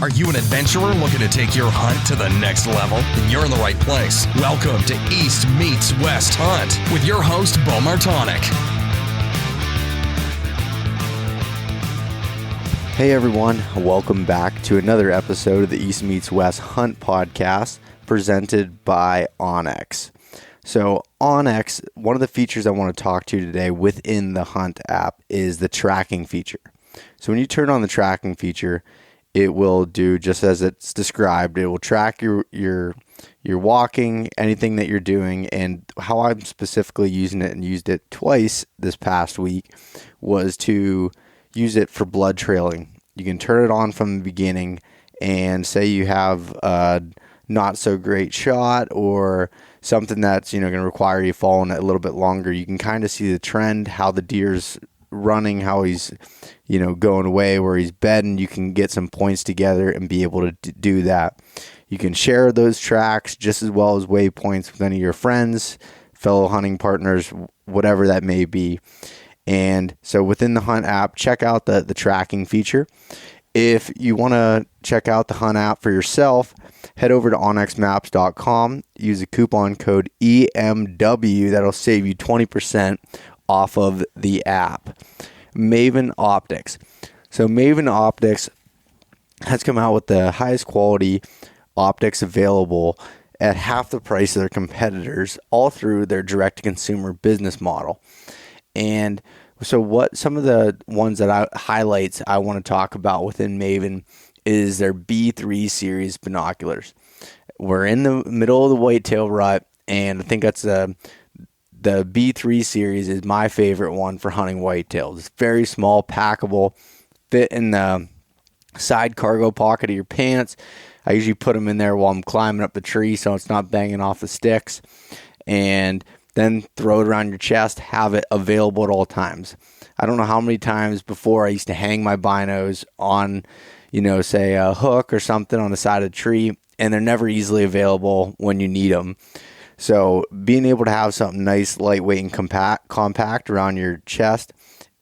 Are you an adventurer looking to take your hunt to the next level? Then you're in the right place. Welcome to East Meets West Hunt with your host, Bo Martonic. Hey everyone, welcome back to another episode of the East Meets West Hunt podcast presented by onX. So onX, one of the features I want to talk to you today within the Hunt app is the tracking feature. So when you turn on the tracking feature, it will do just as it's described. It will track your walking, anything that you're doing, and how I'm specifically using it and used it twice this past week was to use it for blood trailing. You can turn it on from the beginning and say you have a not so great shot or something that's going to require you following it a little bit longer. You can kind of see the trend, how the deer's running, how he's going away, where he's bedding. You can get some points together and be able to do that. You can share those tracks just as well as waypoints with any of your friends, fellow hunting partners, whatever that may be. And so within the Hunt app, check out the tracking feature. If you want to check out the Hunt app for yourself, head over to onxmaps.com. Use the coupon code EMW. That'll save you 20% off of the app. Maven Optics. So Maven Optics has come out with the highest quality optics available at half the price of their competitors, all through their direct-to-consumer business model. And so what some of the ones that I want to talk about within Maven is their B3 series binoculars. We're in the middle of the whitetail rut, and I think that's the B3 series is my favorite one for hunting whitetails. It's very small, packable, fit in the side cargo pocket of your pants. I usually put them in there while I'm climbing up the tree so it's not banging off the sticks. And then throw it around your chest, have it available at all times. I don't know how many times before I used to hang my binos on, say a hook or something on the side of the tree, and they're never easily available when you need them. So being able to have something nice, lightweight, and compact around your chest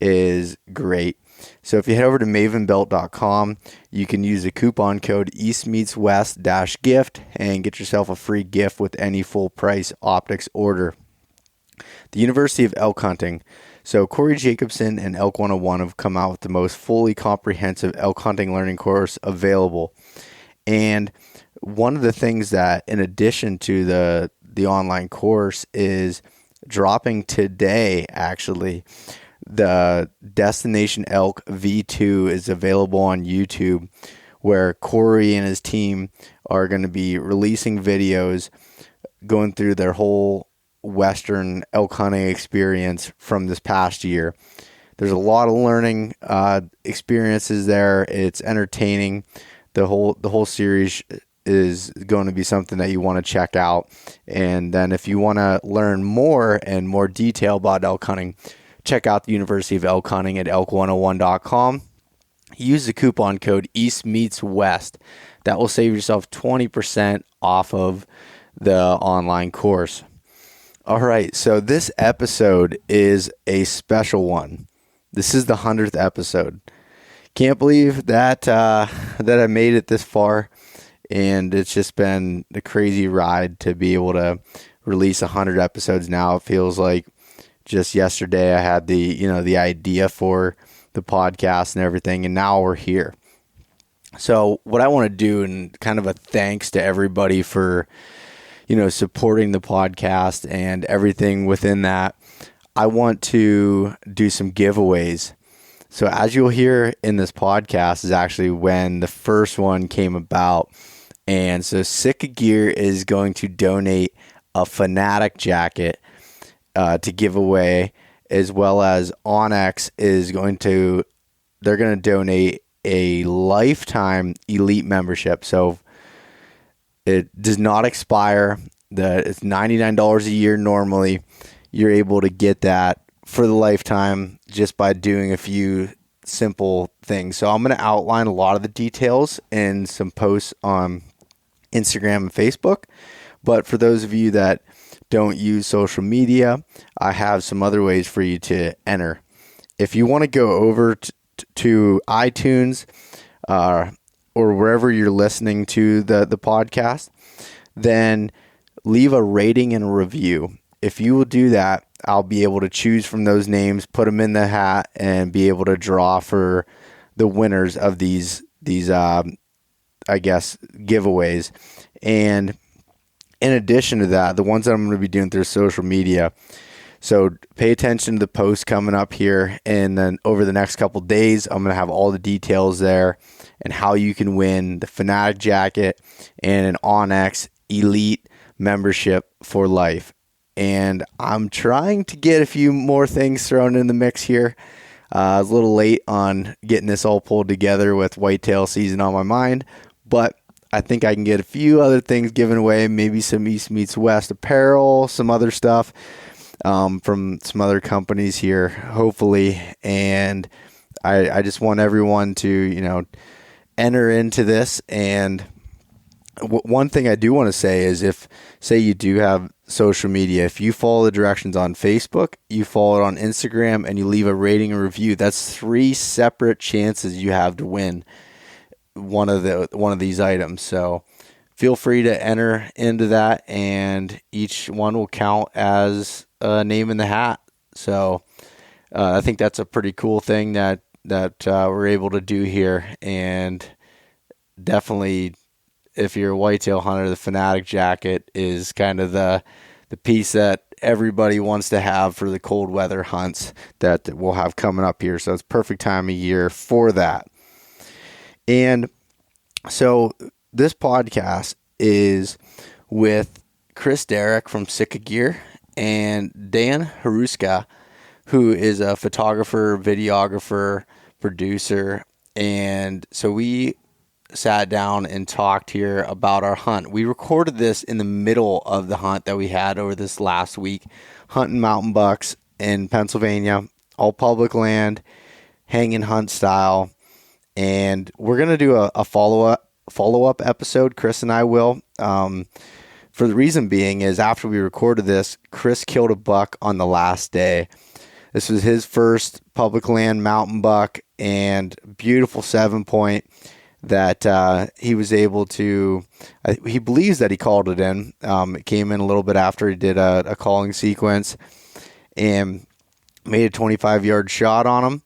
is great. So if you head over to mavenbelt.com, you can use the coupon code EastMeetsWest-gift and get yourself a free gift with any full price optics order. The University of Elk Hunting. So Corey Jacobson and Elk 101 have come out with the most fully comprehensive elk hunting learning course available. And one of the things that, in addition to the online course, is dropping today, actually. The Destination Elk V2 is available on YouTube, where Corey and his team are going to be releasing videos going through their whole Western elk hunting experience from this past year. There's a lot of learning experiences there. It's entertaining. The whole series is going to be something that you want to check out. And then if you want to learn more and more detail about elk hunting, check out the University of Elk Hunting at elk101.com. Use the coupon code EastMeetsWest. That will save yourself 20% off of the online course. All right, so this episode is a special one. This is the 100th episode. Can't believe that I made it this far, and it's just been a crazy ride to be able to release 100 episodes now. It feels like just yesterday I had the idea for the podcast and everything, and now we're here. So what I want to do, and kind of a thanks to everybody for supporting the podcast and everything within that, I want to do some giveaways. So as you'll hear in this podcast is actually when the first one came about. And so Sitka Gear is going to donate a Fanatic jacket to give away, as well as onX they're going to donate a lifetime elite membership. So it does not expire. It's $99 a year normally. You're able to get that for the lifetime just by doing a few simple things. So I'm going to outline a lot of the details in some posts on Instagram and Facebook. But for those of you that don't use social media, I have some other ways for you to enter. If you want to go over to iTunes, or wherever you're listening to the podcast, then leave a rating and a review. If you will do that, I'll be able to choose from those names, put them in the hat, and be able to draw for the winners of these giveaways. And in addition to that, the ones that I'm going to be doing through social media. So pay attention to the post coming up here, and then over the next couple days, I'm going to have all the details there and how you can win the Fanatic jacket and an onX Elite membership for life. And I'm trying to get a few more things thrown in the mix here. I was a little late on getting this all pulled together with whitetail season on my mind, but I think I can get a few other things given away, maybe some East Meets West apparel, some other stuff from some other companies here, hopefully. And I just want everyone to, enter into this. And one thing I do want to say is, if, say you do have social media, if you follow the directions on Facebook, you follow it on Instagram, and you leave a rating and review, that's 3 separate chances you have to win one of these items. So feel free to enter into that, and each one will count as a name in the hat. So I think that's a pretty cool thing that we're able to do here. And definitely, if you're a whitetail hunter, the Fanatic jacket is kind of the piece that everybody wants to have for the cold weather hunts that we'll have coming up here. So it's perfect time of year for that. And so this podcast is with Chris Derrick from Sitka Gear and Dan Hruska, who is a photographer, videographer, producer. And so we sat down and talked here about our hunt. We recorded this in the middle of the hunt that we had over this last week, hunting mountain bucks in Pennsylvania, all public land, hang and hunt style. And we're going to do a follow-up episode. Chris and I will. For the reason being is, after we recorded this, Chris killed a buck on the last day. This was his first public land mountain buck, and beautiful 7-point that he was able to, he believes that he called it in. It came in a little bit after he did a calling sequence, and made a 25-yard shot on him,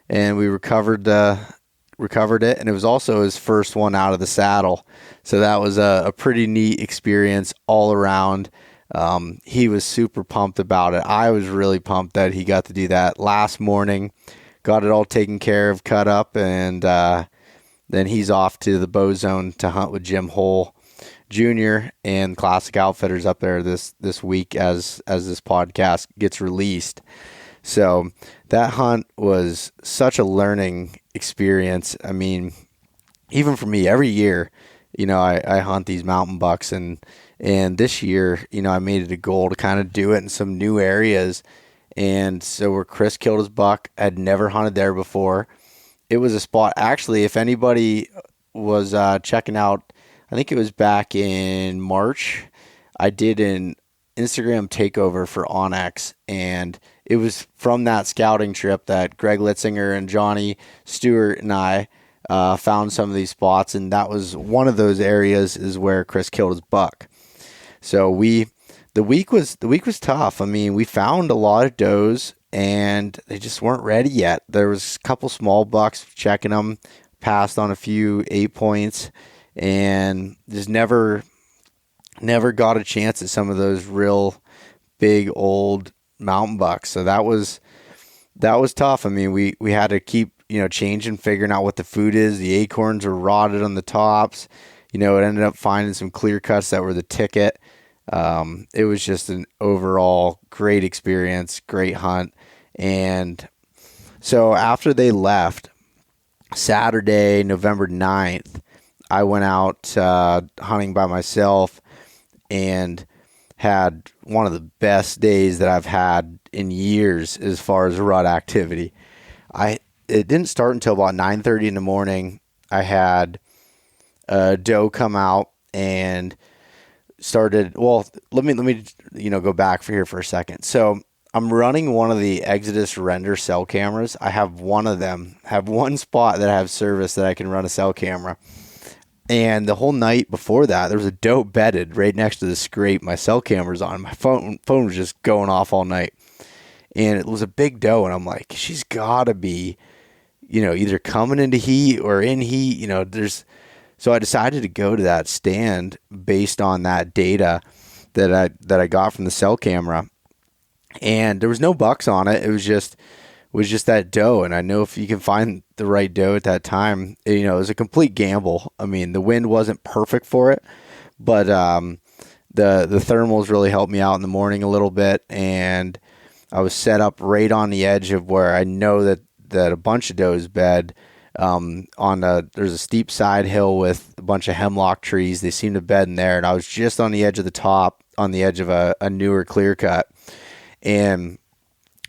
and we recovered it, and it was also his first one out of the saddle. So that was a pretty neat experience all around. He was super pumped about it. I was really pumped that he got to do that last morning, got it all taken care of, cut up, and then he's off to the bow zone to hunt with Jim Hole Jr. and Classic Outfitters up there this week as this podcast gets released. So that hunt was such a learning experience. I mean, even for me, every year, I hunt these mountain bucks, and this year, I made it a goal to kind of do it in some new areas. And so where Chris killed his buck, I'd never hunted there before. It was a spot, actually, if anybody was checking out, I think it was back in March, I did an Instagram takeover for onX, and it was from that scouting trip that Greg Litzinger and Johnny Stewart and I found some of these spots, and that was one of those areas is where Chris killed his buck. So the week was tough. I mean, we found a lot of does, and they just weren't ready yet. There was a couple small bucks, checking them, passed on a few 8-points, and just never got a chance at some of those real big old mountain bucks. So that was tough. I mean, we had to keep changing, figuring out what the food is. The acorns were rotted on the tops. It ended up finding some clear cuts that were the ticket. It was just an overall great experience, great hunt. And so after they left, Saturday, November 9th, I went out hunting by myself and had one of the best days that I've had in years as far as rut activity. It didn't start until about 9:30 in the morning. I had a doe come out and started. Well, let me go back here for a second. So I'm running one of the Exodus Render cell cameras. I have one of them. Have one spot that I have service that I can run a cell camera. And the whole night before that, there was a doe bedded right next to the scrape. My cell camera's on. My phone was just going off all night. And it was a big doe. And I'm like, she's got to be, either coming into heat or in heat. So I decided to go to that stand based on that data that I got from the cell camera. And there was no bucks on it. It was just that doe. And I know if you can find the right doe at that time, it was a complete gamble. I mean, the wind wasn't perfect for it, but the thermals really helped me out in the morning a little bit. And I was set up right on the edge of where I know that a bunch of does bed. There's a steep side hill with a bunch of hemlock trees. They seem to bed in there. And I was just on the edge of the top, on the edge of a newer clear cut. And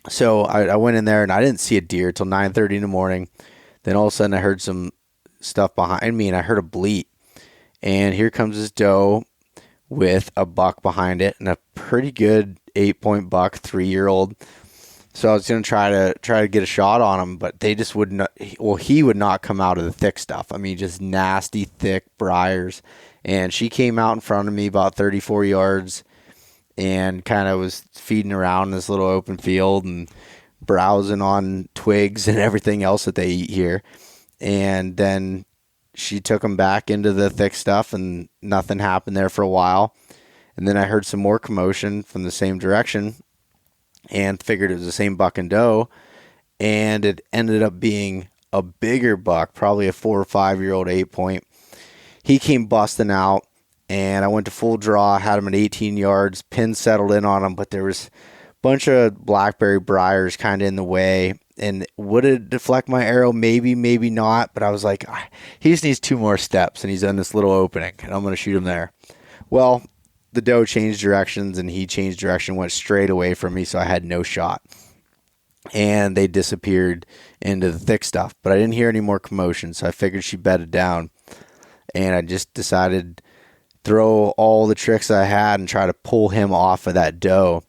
so I went in there and I didn't see a deer till 9:30 in the morning. Then all of a sudden I heard some stuff behind me and I heard a bleat. And here comes this doe with a buck behind it and a pretty good 8-point buck, 3-year-old. So I was going to try to get a shot on him, but they just would not. Well, he would not come out of the thick stuff. I mean, just nasty, thick briars. And she came out in front of me about 34 yards and kind of was feeding around this little open field and browsing on twigs and everything else that they eat here. And then she took him back into the thick stuff and nothing happened there for a while. And then I heard some more commotion from the same direction and figured it was the same buck and doe. And it ended up being a bigger buck, probably a 4 or 5-year-old 8-point. He came busting out and I went to full draw, had him at 18 yards, pin settled in on him, but there was a bunch of blackberry briars kind of in the way. And would it deflect my arrow? Maybe, maybe not. But I was like, he just needs 2 more steps and he's in this little opening and I'm going to shoot him there. Well, the doe changed directions and he changed direction, went straight away from me. So I had no shot and they disappeared into the thick stuff, but I didn't hear any more commotion. So I figured she bedded down and I just decided throw all the tricks I had and try to pull him off of that doe.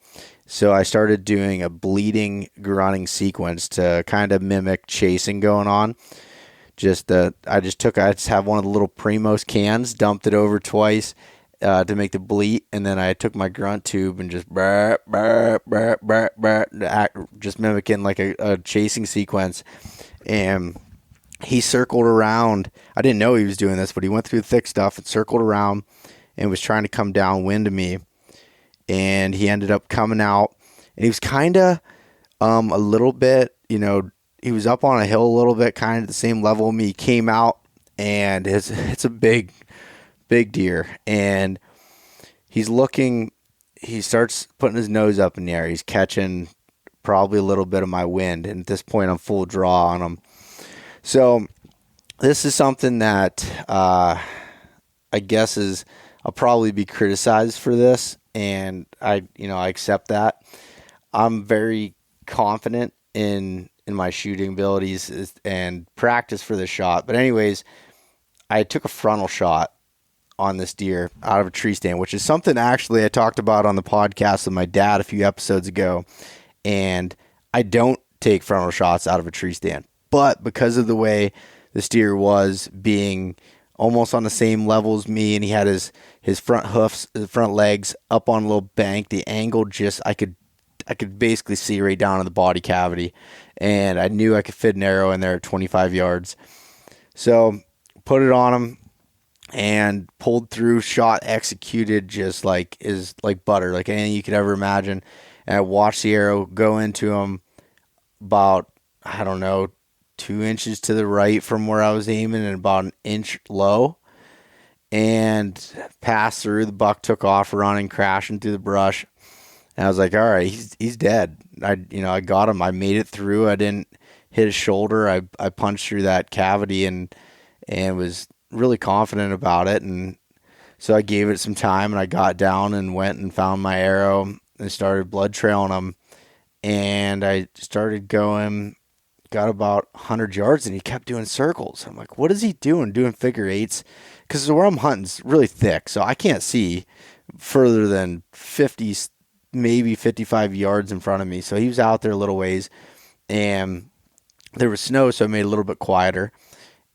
So I started doing a bleeding, grunting sequence to kind of mimic chasing going on. I just have one of the little Primos cans, dumped it over twice to make the bleat, and then I took my grunt tube and just brr, brr, brr, brr, brr, just mimicking like a chasing sequence. And he circled around. I didn't know he was doing this, but he went through the thick stuff and circled around and was trying to come downwind of me. And he ended up coming out, and he was kind of a little bit, he was up on a hill a little bit, kind of the same level as me. He came out, and it's a big deer, and he starts putting his nose up in the air. He's catching probably a little bit of my wind, and at this point I'm full draw on him. So this is something that I guess I'll probably be criticized for this, and I accept that. I'm very confident in my shooting abilities and practice for the shot. But anyways, I took a frontal shot on this deer out of a tree stand, which is something actually I talked about on the podcast with my dad a few episodes ago. And I don't take frontal shots out of a tree stand, but because of the way this deer was being almost on the same level as me, and he had his front hoofs, his front legs up on a little bank, the angle I could basically see right down in the body cavity, and I knew I could fit an arrow in there at 25 yards. So put it on him and pulled through, shot executed just like butter, like anything you could ever imagine. And I watched the arrow go into him about, 2 inches to the right from where I was aiming and about an inch low, and passed through. The buck took off running, crashing through the brush. And I was like, all right, he's dead. I got him. I made it through. I didn't hit his shoulder. I punched through that cavity and was really confident about it. And so I gave it some time, and I got down and went and found my arrow and started blood trailing him. And I started going, got about 100 yards, and he kept doing circles. I'm like, what is he doing figure eights? Because where I'm hunting's really thick, so I can't see further than 50, maybe 55 yards in front of me. So he was out there a little ways, and there was snow, so I made it a little bit quieter.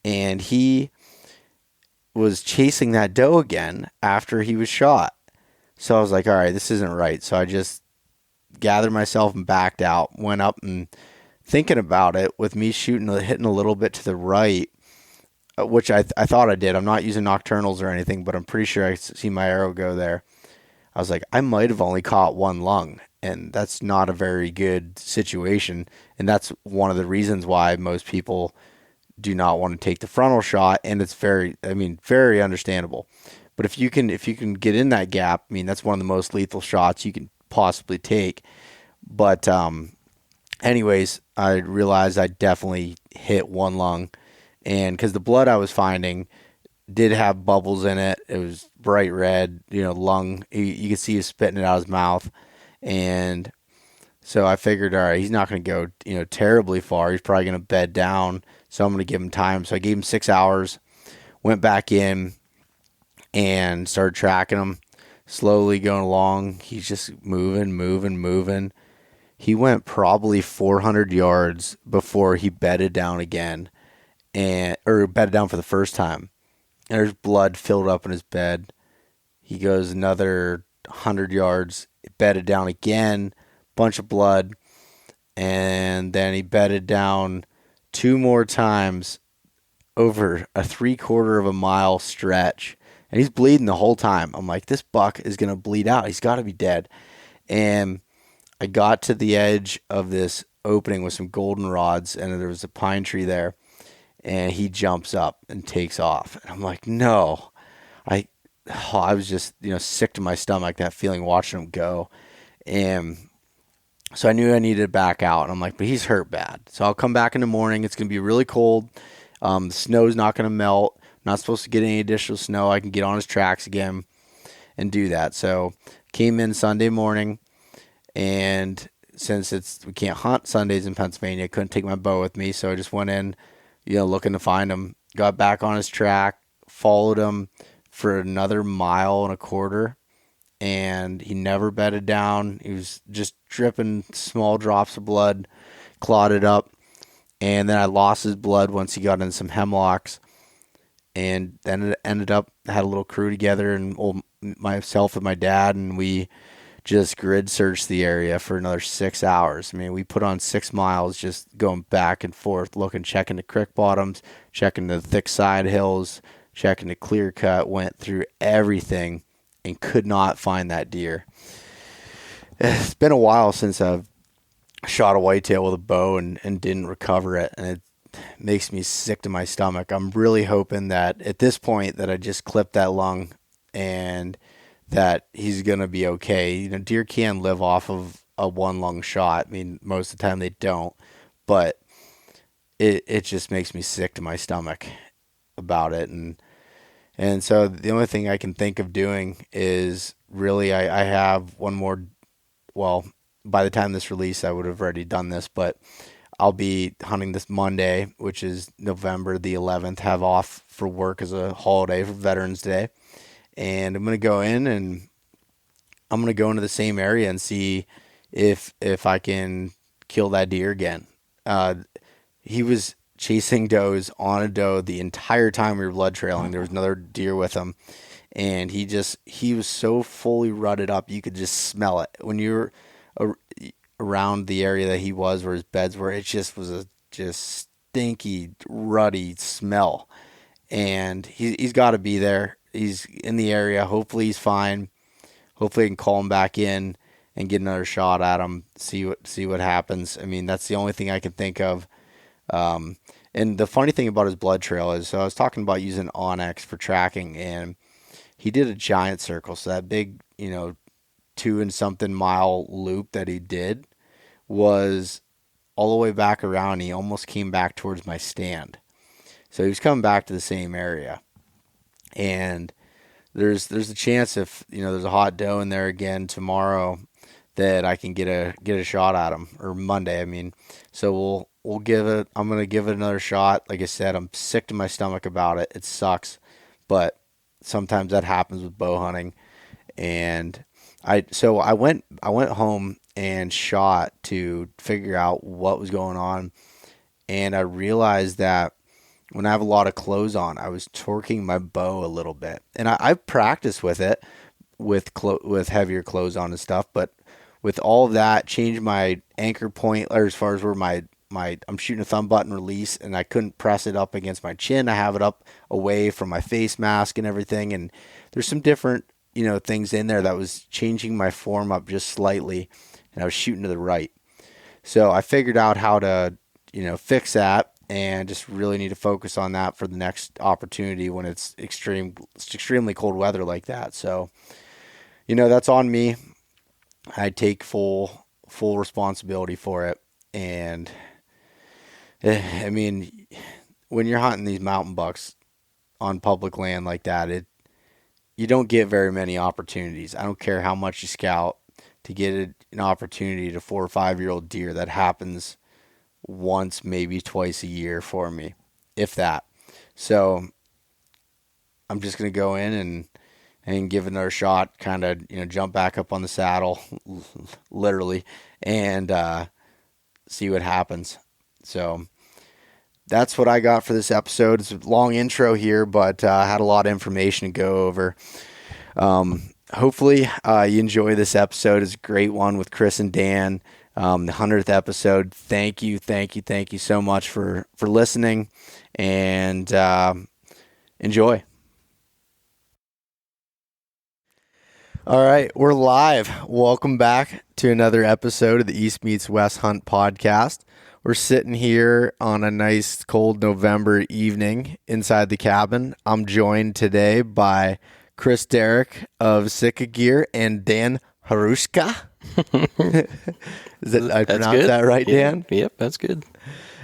And he was chasing that doe again after he was shot. So I was like, all right, this isn't right. So I just gathered myself and backed out, went up, and thinking about it, with me hitting a little bit to the right, which I thought I did. I'm not using nocturnals or anything, but I'm pretty sure I see my arrow go there. I was like, I might have only caught one lung, and that's not a very good situation. And that's one of the reasons why most people do not want to take the frontal shot, and it's very understandable. But if you can get in that gap, I mean, that's one of the most lethal shots you can possibly take. But anyways, I realized I definitely hit one lung, and because the blood I was finding did have bubbles in it, it was bright red. Lung. You could see he spitting it out of his mouth, and so I figured, all right, he's not going to go terribly far. He's probably going to bed down. So I'm going to give him time. So I gave him 6 hours, went back in, and started tracking him, slowly going along. He's just moving. He went probably 400 yards before he bedded down again, or bedded down for the first time. And there's blood filled up in his bed. He goes another 100 yards, bedded down again, bunch of blood, and then he bedded down 2 more times over a 3/4 of a mile stretch, and he's bleeding the whole time. I'm like, this buck is going to bleed out. He's got to be dead. And I got to the edge of this opening with some goldenrods, and there was a pine tree there, and he jumps up and takes off. And I'm like, no. I was just, sick to my stomach, that feeling watching him go. And so I knew I needed to back out. And I'm like, but he's hurt bad. So I'll come back in the morning. It's going to be really cold. The snow's not going to melt. I'm not supposed to get any additional snow. I can get on his tracks again and do that. So came in Sunday morning, and since we can't hunt Sundays in Pennsylvania, I couldn't take my bow with me. So I just went in, looking to find him. Got back on his track, followed him for another 1.25 miles, and he never bedded down. He was just dripping small drops of blood, clotted up. And then I lost his blood once he got in some hemlocks. And then it ended up, had a little crew together, and myself and my dad, and we just grid searched the area for another 6 hours. I mean, we put on 6 miles just going back and forth, looking, checking the creek bottoms, checking the thick side hills, checking the clear cut, went through everything and could not find that deer. It's been a while since I've shot a whitetail with a bow and didn't recover it, and it makes me sick to my stomach. I'm really hoping that at this point that I just clipped that lung and that he's going to be okay. Deer can live off of a one lung shot. I mean, most of the time they don't, but it just makes me sick to my stomach about it. And so the only thing I can think of doing is really I have one more, well, by the time this release, I would have already done this, but I'll be hunting this Monday, which is November the 11th, have off for work as a holiday for Veterans Day. And I'm going to go in and I'm going to go into the same area and see if I can kill that deer again. He was chasing does on a doe the entire time we were blood trailing. There was another deer with him, and he was so fully rutted up, you could just smell it. When you're around the area that he was, where his beds were, it just was a just stinky, ruddy smell. And he's got to be there. He's in the area. Hopefully he's fine. Hopefully I can call him back in and get another shot at him, see what happens. I mean, that's the only thing I can think of. And the funny thing about his blood trail is, so I was talking about using Onyx for tracking, and he did a giant circle. So that big, 2 and something mile loop that he did was all the way back around. He almost came back towards my stand. So he was coming back to the same area. And there's a chance if, there's a hot doe in there again tomorrow that I can get a shot at him, or Monday, I mean. So I'm going to give it another shot. Like I said, I'm sick to my stomach about it. It sucks, but sometimes that happens with bow hunting. And I went home and shot to figure out what was going on, and I realized that when I have a lot of clothes on, I was torquing my bow a little bit. And I've practiced with it with heavier clothes on and stuff, but with all of that, changed my anchor point, or as far as where I'm shooting a thumb button release, and I couldn't press it up against my chin. I have it up away from my face mask and everything. And there's some different, things in there that was changing my form up just slightly, and I was shooting to the right. So I figured out how to, fix that, and just really need to focus on that for the next opportunity when it's extremely cold weather like that. So, that's on me. I take full responsibility for it. And I mean, when you're hunting these mountain bucks on public land like that, you don't get very many opportunities. I don't care how much you scout to get an opportunity to 4 or 5 year old deer. That happens once, maybe twice a year for me, if that. So I'm just going to go in and give it another shot, kind of, jump back up on the saddle, literally, and see what happens. So that's what I got for this episode. It's a long intro here, but I had a lot of information to go over. Hopefully you enjoy this episode. It's a great one with Chris and Dan. The 100th episode. Thank you so much for listening, and enjoy. All right, we're live. Welcome back to another episode of the East Meets West Hunt podcast. We're sitting here on a nice cold November evening inside the cabin. I'm joined today by Chris Derrick of Sitka Gear and Dan Hruska. I pronounced that right, Dan? Yep, that's good.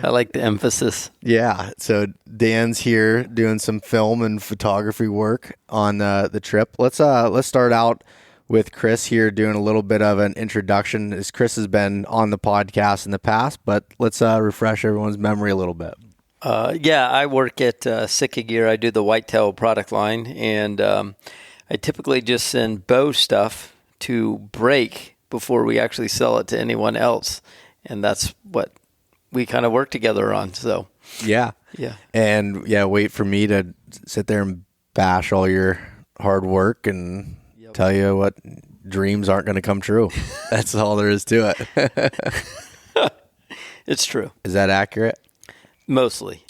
I like the emphasis. Yeah, so Dan's here doing some film and photography work on the trip. Let's start out with Chris here doing a little bit of an introduction, as Chris has been on the podcast in the past, but let's refresh everyone's memory a little bit. I work at Sitka Gear. I do the Whitetail product line, and I typically just send bow stuff to break before we actually sell it to anyone else, and that's what we kind of work together on. So yeah, and wait for me to sit there and bash all your hard work and tell you what dreams aren't going to come true. That's all there is to it. It's true. Is that accurate? Mostly.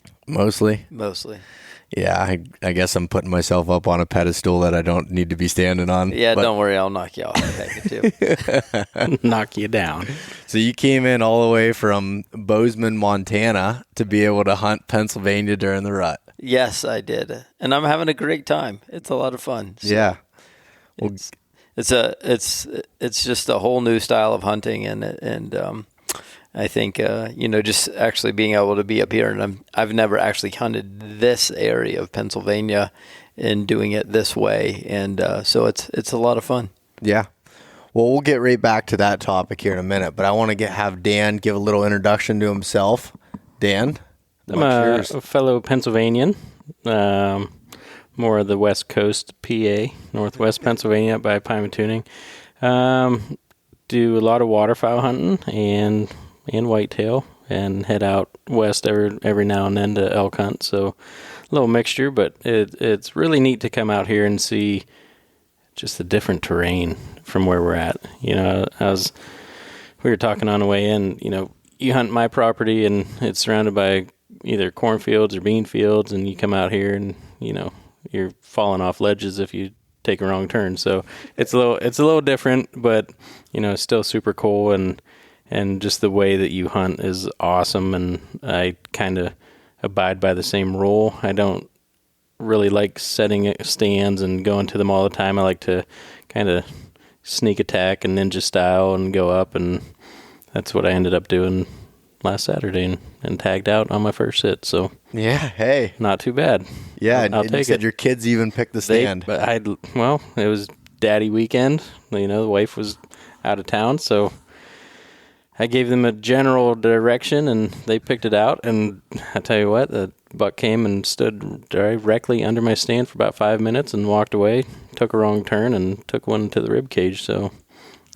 Yeah, I guess I'm putting myself up on a pedestal that I don't need to be standing on. Yeah, don't worry, I'll knock you off the too. Knock you down. So you came in all the way from Bozeman, Montana to be able to hunt Pennsylvania during the rut. Yes, I did. And I'm having a great time. It's a lot of fun. So yeah. Well, it's just a whole new style of hunting, and I think just actually being able to be up here, and I've never actually hunted this area of Pennsylvania and doing it this way, and so it's a lot of fun. Yeah. Well, we'll get right back to that topic here in a minute, but I want to have Dan give a little introduction to himself. Dan, I'm a fellow Pennsylvanian, more of the West Coast, PA, Northwest Pennsylvania, by Pima Tuning. Do a lot of waterfowl hunting and whitetail, and head out west every now and then to elk hunt. So a little mixture, but it's really neat to come out here and see just the different terrain from where we're at. We were talking on the way in, you hunt my property and it's surrounded by either cornfields or bean fields, and you come out here and, you're falling off ledges if you take a wrong turn. So it's a little different, but, it's still super cool, and just the way that you hunt is awesome, and I kind of abide by the same rule. I don't really like setting stands and going to them all the time. I like to kind of sneak attack and ninja style and go up, and that's what I ended up doing last Saturday and tagged out on my first hit. So yeah, hey, not too bad. Yeah, I'll take you said it. Your kids even picked the stand. It was daddy weekend. The wife was out of town, so I gave them a general direction, and they picked it out. And I tell you what, the buck came and stood directly under my stand for about 5 minutes and walked away, took a wrong turn, and took one to the rib cage. So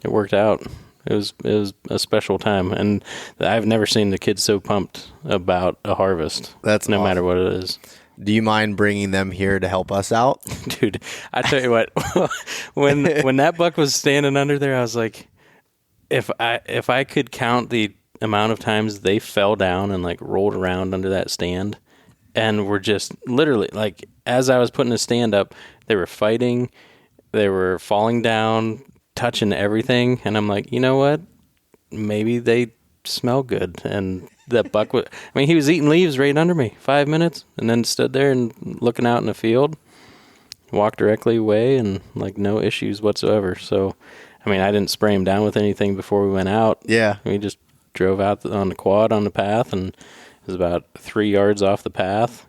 it worked out. it was a special time, and I've never seen the kids so pumped about a harvest. That's no awesome. matter what it is. Do you mind bringing them here to help us out? Dude, I tell you what, when that buck was standing under there, I was like, if I could count the amount of times they fell down and like rolled around under that stand, and were just literally like, as I was putting the stand up, they were fighting, they were falling down, touching everything, and I'm like, you know what? Maybe they smell good. And that buck was, I mean, he was eating leaves right under me, 5 minutes, and then stood there and looking out in the field, walked directly away, and like no issues whatsoever. So, I mean, I didn't spray him down with anything before we went out. Yeah. We just drove out on the quad on the path, and it was about 3 yards off the path.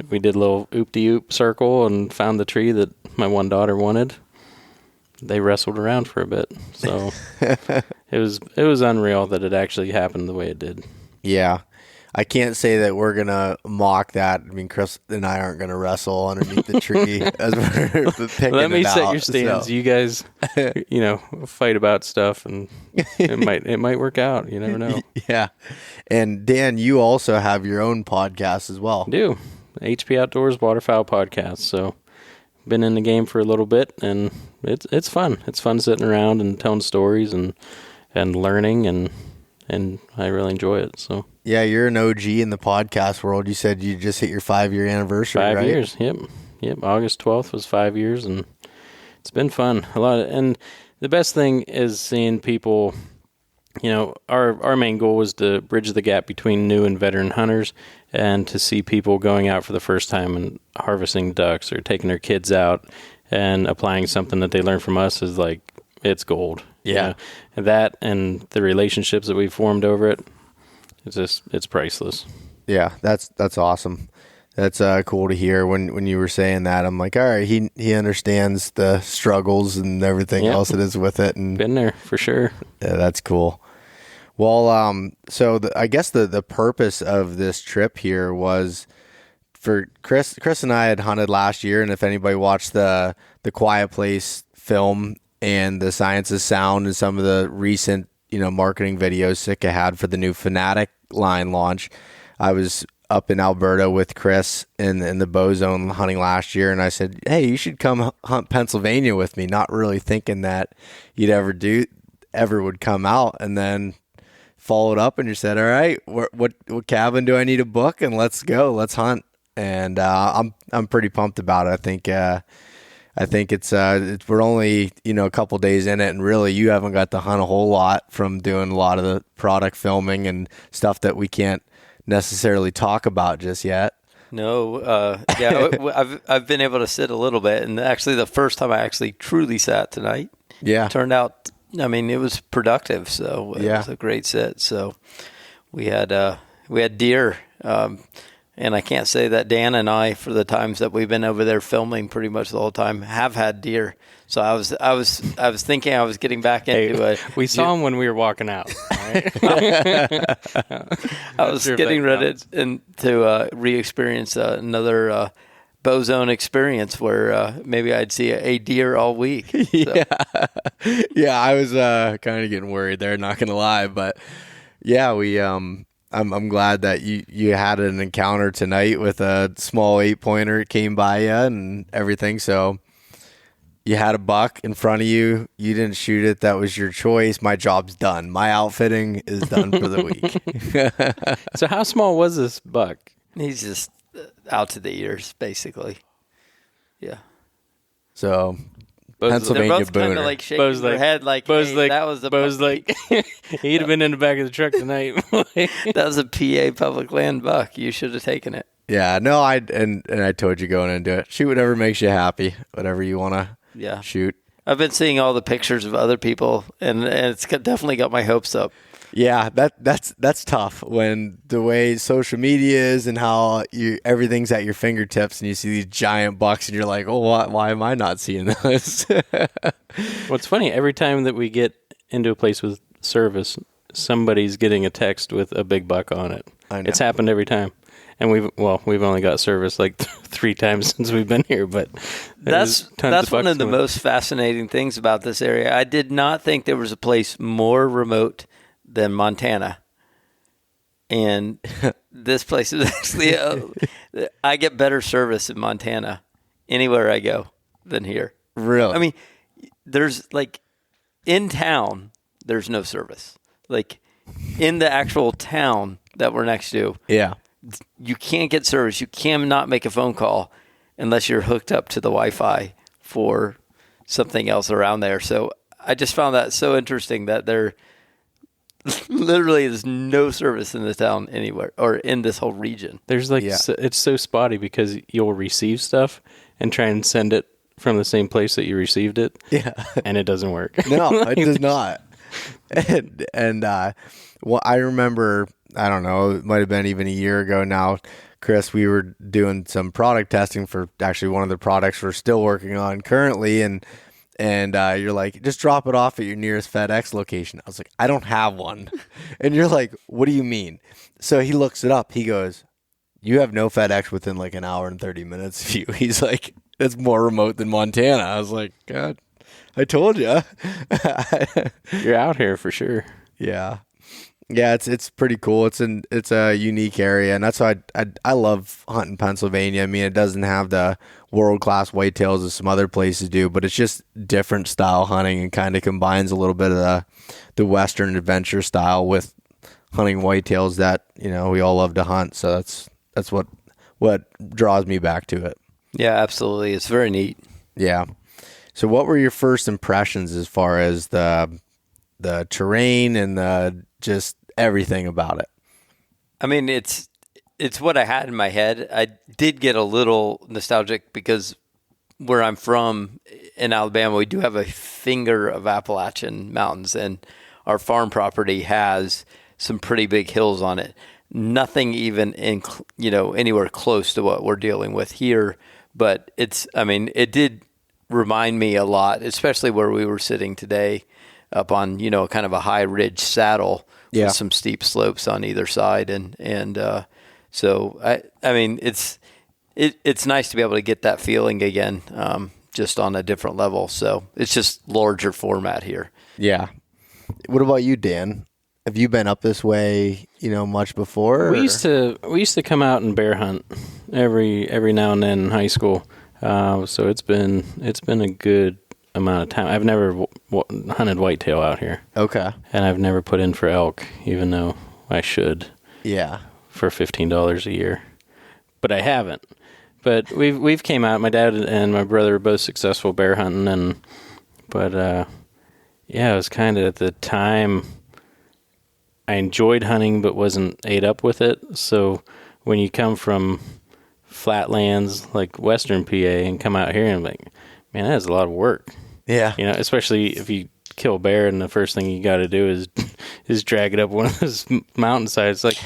We did a little oop-de-oop circle and found the tree that my one daughter wanted. They wrestled around for a bit. So it was unreal that it actually happened the way it did. Yeah. I can't say that we're going to mock that. I mean, Chris and I aren't going to wrestle underneath the tree as we're picking Let me it set out, your stands. so. You guys, fight about stuff, and it might work out. You never know. Yeah. And Dan, you also have your own podcast as well. I do. HP Outdoors Waterfowl Podcast. So been in the game for a little bit, and it's fun. It's fun sitting around and telling stories and learning, and I really enjoy it. So Yeah, you're an OG in the podcast world. You said you just hit your 5-year anniversary, 5 right? years. Yep. August 12th was 5 years, and it's been fun. And the best thing is seeing people. Our main goal was to bridge the gap between new and veteran hunters, and to see people going out for the first time and harvesting ducks or taking their kids out and applying something that they learned from us is like, it's gold. Yeah. And that, and the relationships that we've formed over it, it's priceless. Yeah, that's awesome. That's cool to hear. When you were saying that, I'm like, all right, he understands the struggles and everything else that is with it, and been there for sure. Yeah, that's cool. Well, so I guess the purpose of this trip here was for Chris and I had hunted last year, and if anybody watched the Quiet Place film and the Science of Sound and some of the recent marketing videos Sitka had for the new Fanatic line launch, I was up in Alberta with Chris in the bow zone hunting last year, and I said, hey, you should come hunt Pennsylvania with me, not really thinking that you'd ever would come out, and then followed up and you said, all right, what cabin do I need to book, and let's go, let's hunt. And I'm pretty pumped about it. I think it's we're only a couple days in it, and really you haven't got to hunt a whole lot from doing a lot of the product filming and stuff that we can't necessarily talk about just yet. No, I've been able to sit a little bit, and actually the first time I actually truly sat tonight, turned out, I mean, it was productive, so it was a great sit. So we had deer, and I can't say that Dan and I, for the times that we've been over there filming pretty much the whole time, have had deer. So I was thinking I was getting back into it. We saw him when we were walking out. Right? I was getting ready to re-experience another bow zone experience where maybe I'd see a deer all week. So. Yeah, I was kind of getting worried there, not gonna lie, but yeah, we I'm glad that you had an encounter tonight with a small 8-pointer. It came by you and everything, so you had a buck in front of you. You didn't shoot it. That was your choice. My job's done. My outfitting is done for the week. So how small was this buck? He's just out to the ears, basically. Yeah. So Pennsylvania they're both kind of like shaking their head like, hey, that was a he'd have been in the back of the truck tonight. That was a PA public land buck. You should have taken it. Yeah, no, I told you going into it. Shoot whatever makes you happy, whatever you want to shoot. I've been seeing all the pictures of other people, and it's definitely got my hopes up. Yeah, that's tough when the way social media is and how everything's at your fingertips, and you see these giant bucks, and you're like, oh, why am I not seeing this? What's funny, every time that we get into a place with service, somebody's getting a text with a big buck on it. I know. It's happened every time. And we've only got service like 3 times since we've been here, but that's one of the most fascinating things about this area. I did not think there was a place more remote than Montana. And this place is actually, I get better service in Montana anywhere I go than here. Really? I mean, there's like in town, there's no service. Like in the actual town that we're next to, yeah, you can't get service. You cannot make a phone call unless you're hooked up to the Wi-Fi for something else around there. So I just found that so interesting that there literally is no service in the town anywhere or in this whole region. There's like, it's so spotty because you'll receive stuff and try and send it from the same place that you received it. Yeah. And it doesn't work. No, it does not. And well, I remember, I don't know, it might have been even a year ago now, Chris, we were doing some product testing for actually one of the products we're still working on currently. And you're like, just drop it off at your nearest FedEx location. I was like, I don't have one. And you're like, what do you mean? So he looks it up. He goes, you have no FedEx within like an hour and 30 minutes of you. He's like, it's more remote than Montana. I was like, God, I told you. You're out here for sure. Yeah. Yeah, it's pretty cool. It's a unique area, and that's why I love hunting Pennsylvania. I mean, it doesn't have the world-class whitetails as some other places do, but it's just different style hunting and kind of combines a little bit of the Western adventure style with hunting whitetails that, you know, we all love to hunt. So that's what draws me back to it. Yeah, absolutely. It's very neat. Yeah. So what were your first impressions as far as the terrain and just everything about it? I mean, it's what I had in my head. I did get a little nostalgic because where I'm from in Alabama, we do have a finger of Appalachian Mountains, and our farm property has some pretty big hills on it. Nothing even anywhere close to what we're dealing with here, but it did remind me a lot, especially where we were sitting today up on, kind of a high ridge saddle with some steep slopes on either side. So it's nice to be able to get that feeling again, just on a different level. So it's just larger format here. Yeah. What about you, Dan? Have you been up this way, much before? We used to come out and bear hunt every now and then in high school. So it's been a good amount of time. I've never hunted whitetail out here. Okay. And I've never put in for elk, even though I should. Yeah. For $15 a year, but I haven't. But we've came out. My dad and my brother were both successful bear hunting, but it was kind of at the time I enjoyed hunting, but wasn't ate up with it. So when you come from flatlands like Western PA and come out here and like, man, that is a lot of work. Yeah. Especially if you kill a bear and the first thing you got to do is drag it up one of those mountainsides. Like,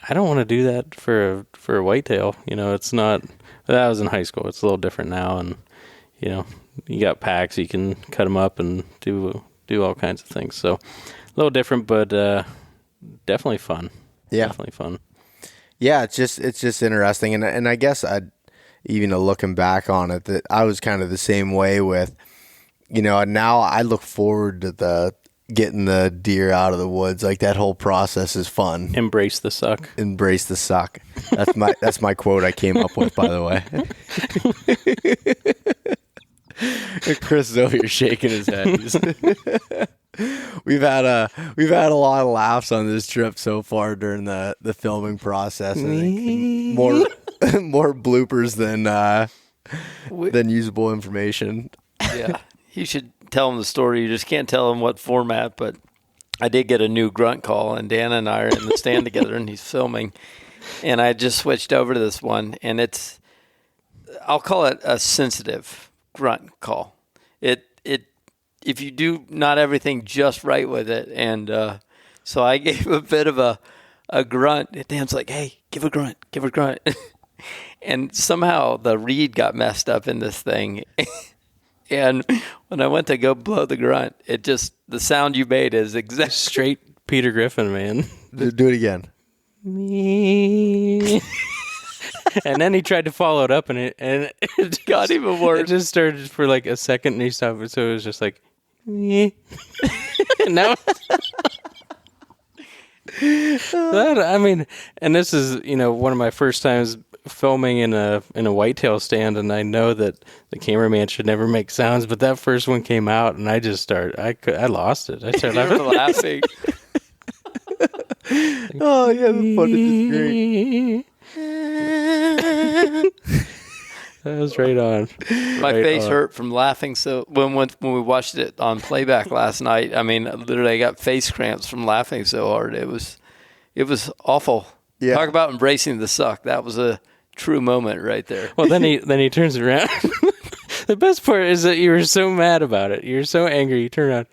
I don't want to do that for a whitetail. It's not. That was in high school. It's a little different now, and you got packs. You can cut them up and do all kinds of things. So a little different, but definitely fun. Yeah, definitely fun. Yeah, it's just interesting, and I guess even looking back on it, that I was kind of the same way with, now I look forward to getting the deer out of the woods. Like, that whole process is fun. Embrace the suck. Embrace the suck. That's my quote I came up with, by the way. Chris is over here shaking his head. We've had a lot of laughs on this trip so far during the filming process. I think more bloopers than usable information. Yeah, you should tell them the story. You just can't tell them what format. But I did get a new grunt call, and Dan and I are in the stand together, and he's filming. And I just switched over to this one, and I'll call it a sensitive grunt call. If you do not everything just right with it, and so I gave a bit of a grunt. And Dan's like, "Hey, give a grunt." And somehow the reed got messed up in this thing. And when I went to go blow the grunt, the sound you made is exact straight Peter Griffin, man. Do it again. Me. And then he tried to follow it up, and it got even worse. It just started for like a second, and he stopped. So it was just like, and now, I mean, and this is one of my first times filming in a whitetail stand, and I know that the cameraman should never make sounds, but that first one came out, and I lost it. I started laughing. Oh yeah, the footage is great. That was right on. My face hurt from laughing. So when we watched it on playback last night, I mean, literally I got face cramps from laughing so hard. It was awful. Yeah. Talk about embracing the suck. That was a true moment right there. Well, then he turns around. The best part is that you were so mad about it. You're so angry. You turn around.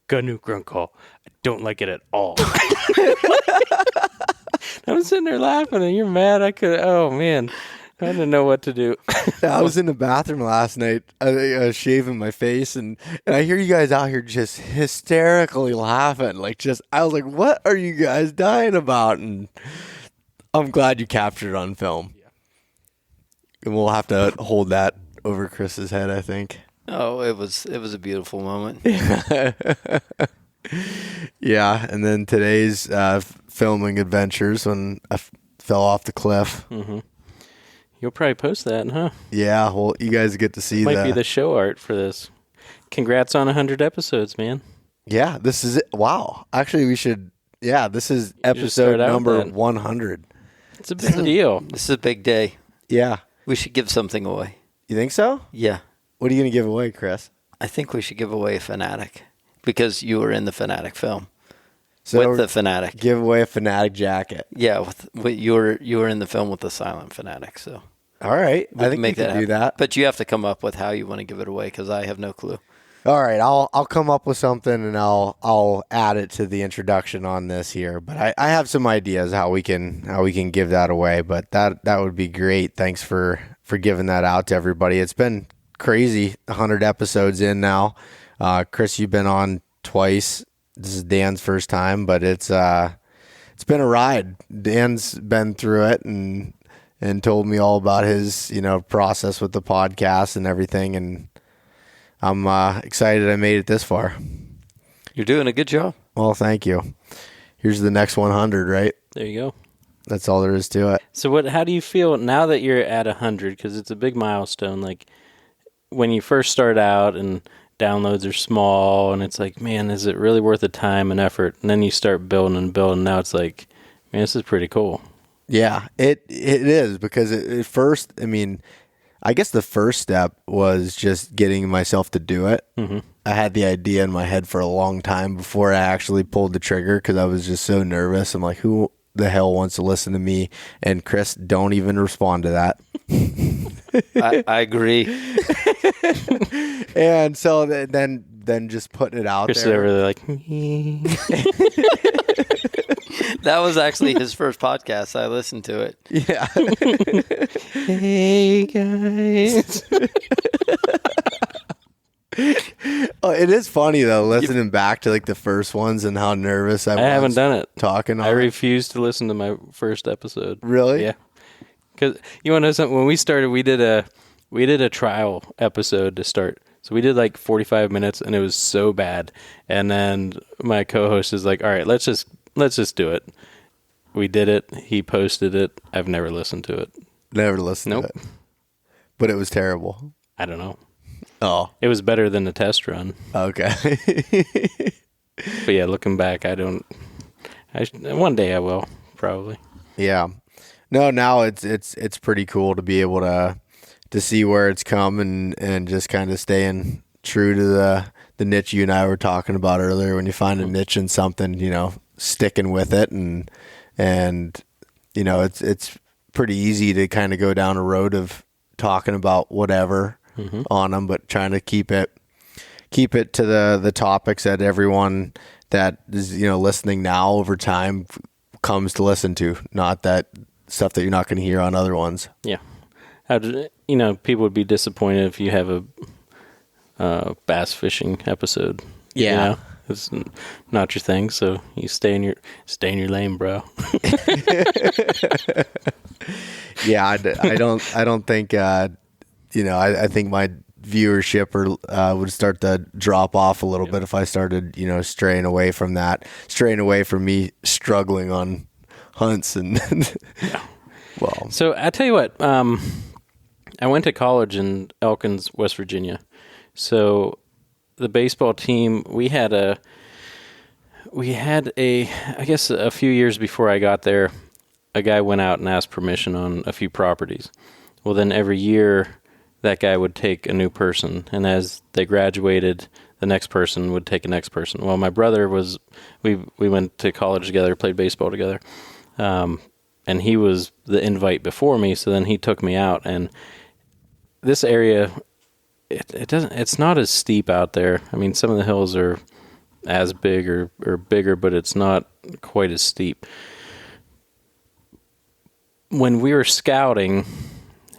Got a new grunt call. I don't like it at all. I'm sitting there laughing, and you're mad. Oh man, I didn't know what to do. I was in the bathroom last night. I was shaving my face, and I hear you guys out here just hysterically laughing. I was like, what are you guys dying about? And I'm glad you captured it on film. Yeah. And we'll have to hold that over Chris's head, I think. Oh, it was a beautiful moment. Yeah, and then today's filming adventures when I fell off the cliff. Mm-hmm. You'll probably post that, huh? Yeah, well, you guys get to see that. Might be the show art for this. Congrats on 100 episodes, man. Yeah, this is it. Wow. Actually, we should. Yeah, this is episode number 100. It's a big deal. This is a big day. Yeah. We should give something away. You think so? Yeah. What are you going to give away, Chris? I think we should give away a Fanatic because you were in the Fanatic film. So with the Fanatic. Give away a Fanatic jacket. Yeah, you were in the film with the silent Fanatic, so. All right. I think we can do that. But you have to come up with how you want to give it away because I have no clue. All right, I'll come up with something and I'll add it to the introduction on this here. But I have some ideas how we can give that away. But that would be great. Thanks for giving that out to everybody. It's been crazy, 100 episodes in now. Chris, you've been on twice. This is Dan's first time, but it's been a ride. Dan's been through it and told me all about his process with the podcast and everything, and I'm excited I made it this far. You're doing a good job. Well, thank you. Here's the next 100, right? There you go. That's all there is to it. So how do you feel now that you're at 100? Because it's a big milestone. Like when you first start out and downloads are small and it's like, man, is it really worth the time and effort? And then you start building and building. Now it's like, man, this is pretty cool. Yeah, it is because at first, I mean, I guess the first step was just getting myself to do it. Mm-hmm. I had the idea in my head for a long time before I actually pulled the trigger because I was just so nervous. I'm like, who the hell wants to listen to me? And Chris, don't even respond to that. I agree. And so then just putting it out Chris there. Chris really like, that was actually his first podcast. I listened to it. Yeah. Hey guys. Oh, it is funny though, listening back to like the first ones and how nervous I was. I haven't done it. Talking. I refuse to listen to my first episode. Really? Yeah. Because you want to know something? When we started, we did a trial episode to start. So we did like 45 minutes, and it was so bad. And then my co-host is like, "All right, let's just do it." We did it. He posted it. I've never listened to it. Never listened to it. But it was terrible. I don't know. Oh. It was better than the test run. Okay. But yeah, looking back, one day I will, probably. Yeah. No, now it's pretty cool to be able to see where it's come and just kind of staying true to the niche you and I were talking about earlier. When you find a niche in something, sticking with it and it's pretty easy to kind of go down a road of talking about whatever on them, but trying to keep it to the topics that everyone that is listening now over time comes to listen to, not that stuff that you're not going to hear on other ones. Yeah. People would be disappointed if you have a bass fishing episode. Yeah. it's not your thing. So you stay in your lane, bro. Yeah, I don't think I think my viewership would start to drop off a little bit if I started straying away from me struggling on hunts and well. So I tell you what, I went to college in Elkins, West Virginia. So the baseball team, we had a I guess a few years before I got there, a guy went out and asked permission on a few properties. Well, then every year that guy would take a new person, and as they graduated, the next person would take a next person. Well, my brother we went to college together, played baseball together, and he was the invite before me, so then he took me out. And this area, it's not as steep out there. I mean, some of the hills are as big or bigger, but it's not quite as steep. When we were scouting,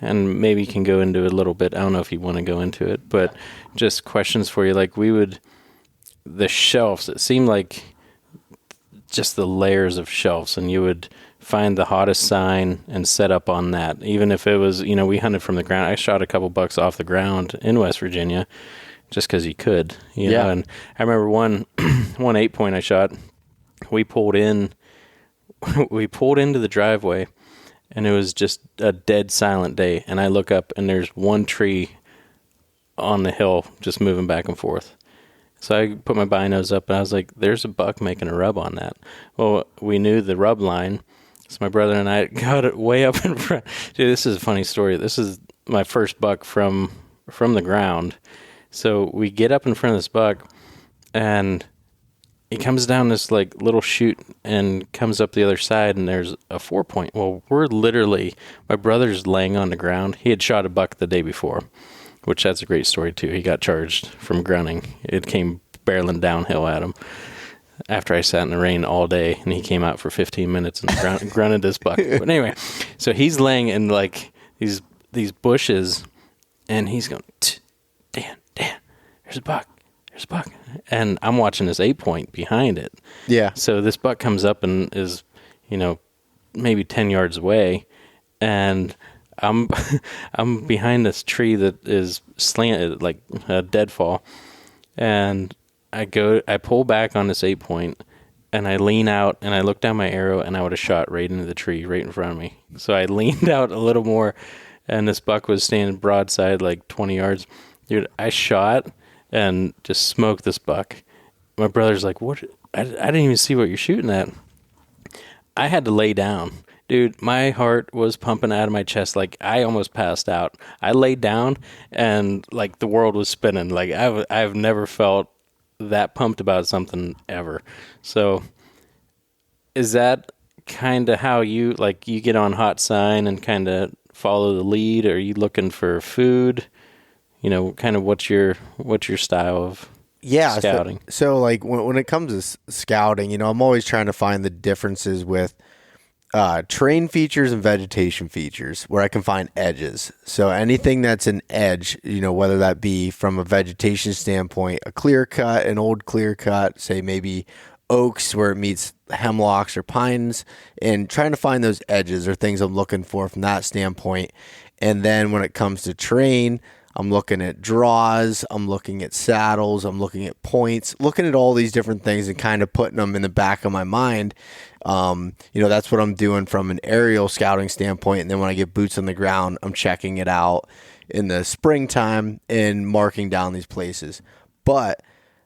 and maybe you can go into it a little bit, I don't know if you want to go into it, but just questions for you. Like the shelves, it seemed like just the layers of shelves, and you would find the hottest sign and set up on that. Even if it was, we hunted from the ground. I shot a couple bucks off the ground in West Virginia just because you could, know. And I remember one 8-point I shot, we pulled into the driveway, and it was just a dead silent day. And I look up, and there's one tree on the hill just moving back and forth. So I put my binos up, and I was like, there's a buck making a rub on that. Well, we knew the rub line, so my brother and I got it way up in front. Dude, this is a funny story. This is my first buck from the ground. So we get up in front of this buck, and he comes down this like little chute and comes up the other side, and there's a 4-point. Well, my brother's laying on the ground. He had shot a buck the day before, which that's a great story too. He got charged from grunting. It came barreling downhill at him after I sat in the rain all day, and he came out for 15 minutes and grunted this buck. But anyway, so he's laying in like these bushes, and he's going, Dan, there's a buck. And I'm watching this 8-point behind it. Yeah. So this buck comes up and is, maybe 10 yards away, and I'm behind this tree that is slanted, like a deadfall, and I pull back on this 8-point, and I lean out, and I look down my arrow, and I would have shot right into the tree right in front of me. So I leaned out a little more, and this buck was standing broadside like 20 yards. Dude, I shot and just smoked this buck. My brother's like, what? I didn't even see what you're shooting at. I had to lay down. Dude, my heart was pumping out of my chest. Like, I almost passed out. I laid down, and like the world was spinning. Like, I've never felt that pumped about something ever. So is that kind of how you get on hot sign and kind of follow the lead? Or are you looking for food? Kind of what's your style of scouting? So like when it comes to scouting, I'm always trying to find the differences with terrain features and vegetation features where I can find edges. So anything that's an edge, whether that be from a vegetation standpoint, a clear cut, an old clear cut, say maybe oaks where it meets hemlocks or pines, and trying to find those edges or things I'm looking for from that standpoint. And then when it comes to terrain, I'm looking at draws, I'm looking at saddles, I'm looking at points, looking at all these different things and kind of putting them in the back of my mind. That's what I'm doing from an aerial scouting standpoint. And then when I get boots on the ground, I'm checking it out in the springtime and marking down these places. But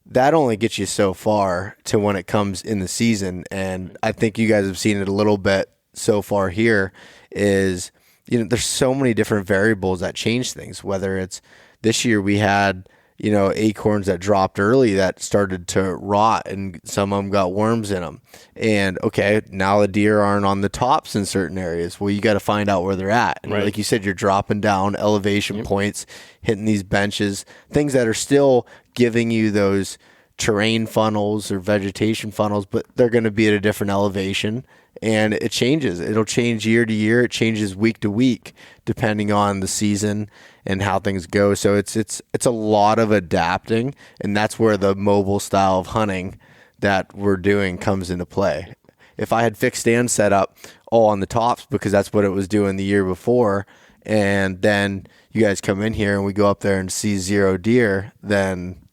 that only gets you so far to when it comes in the season. And I think you guys have seen it a little bit so far here is, there's so many different variables that change things, whether it's this year we had, acorns that dropped early that started to rot and some of them got worms in them. And okay, now the deer aren't on the tops in certain areas. Well, you got to find out where they're at. And like you said, you're dropping down elevation points, hitting these benches, things that are still giving you those terrain funnels or vegetation funnels, but they're going to be at a different elevation. and it changes. It'll change year to year. It changes week to week, depending on the season and how things go. So it's a lot of adapting, and that's where the mobile style of hunting that we're doing comes into play. If I had fixed stand set up all on the tops because that's what it was doing the year before, and then you guys come in here and we go up there and see 0 deer, then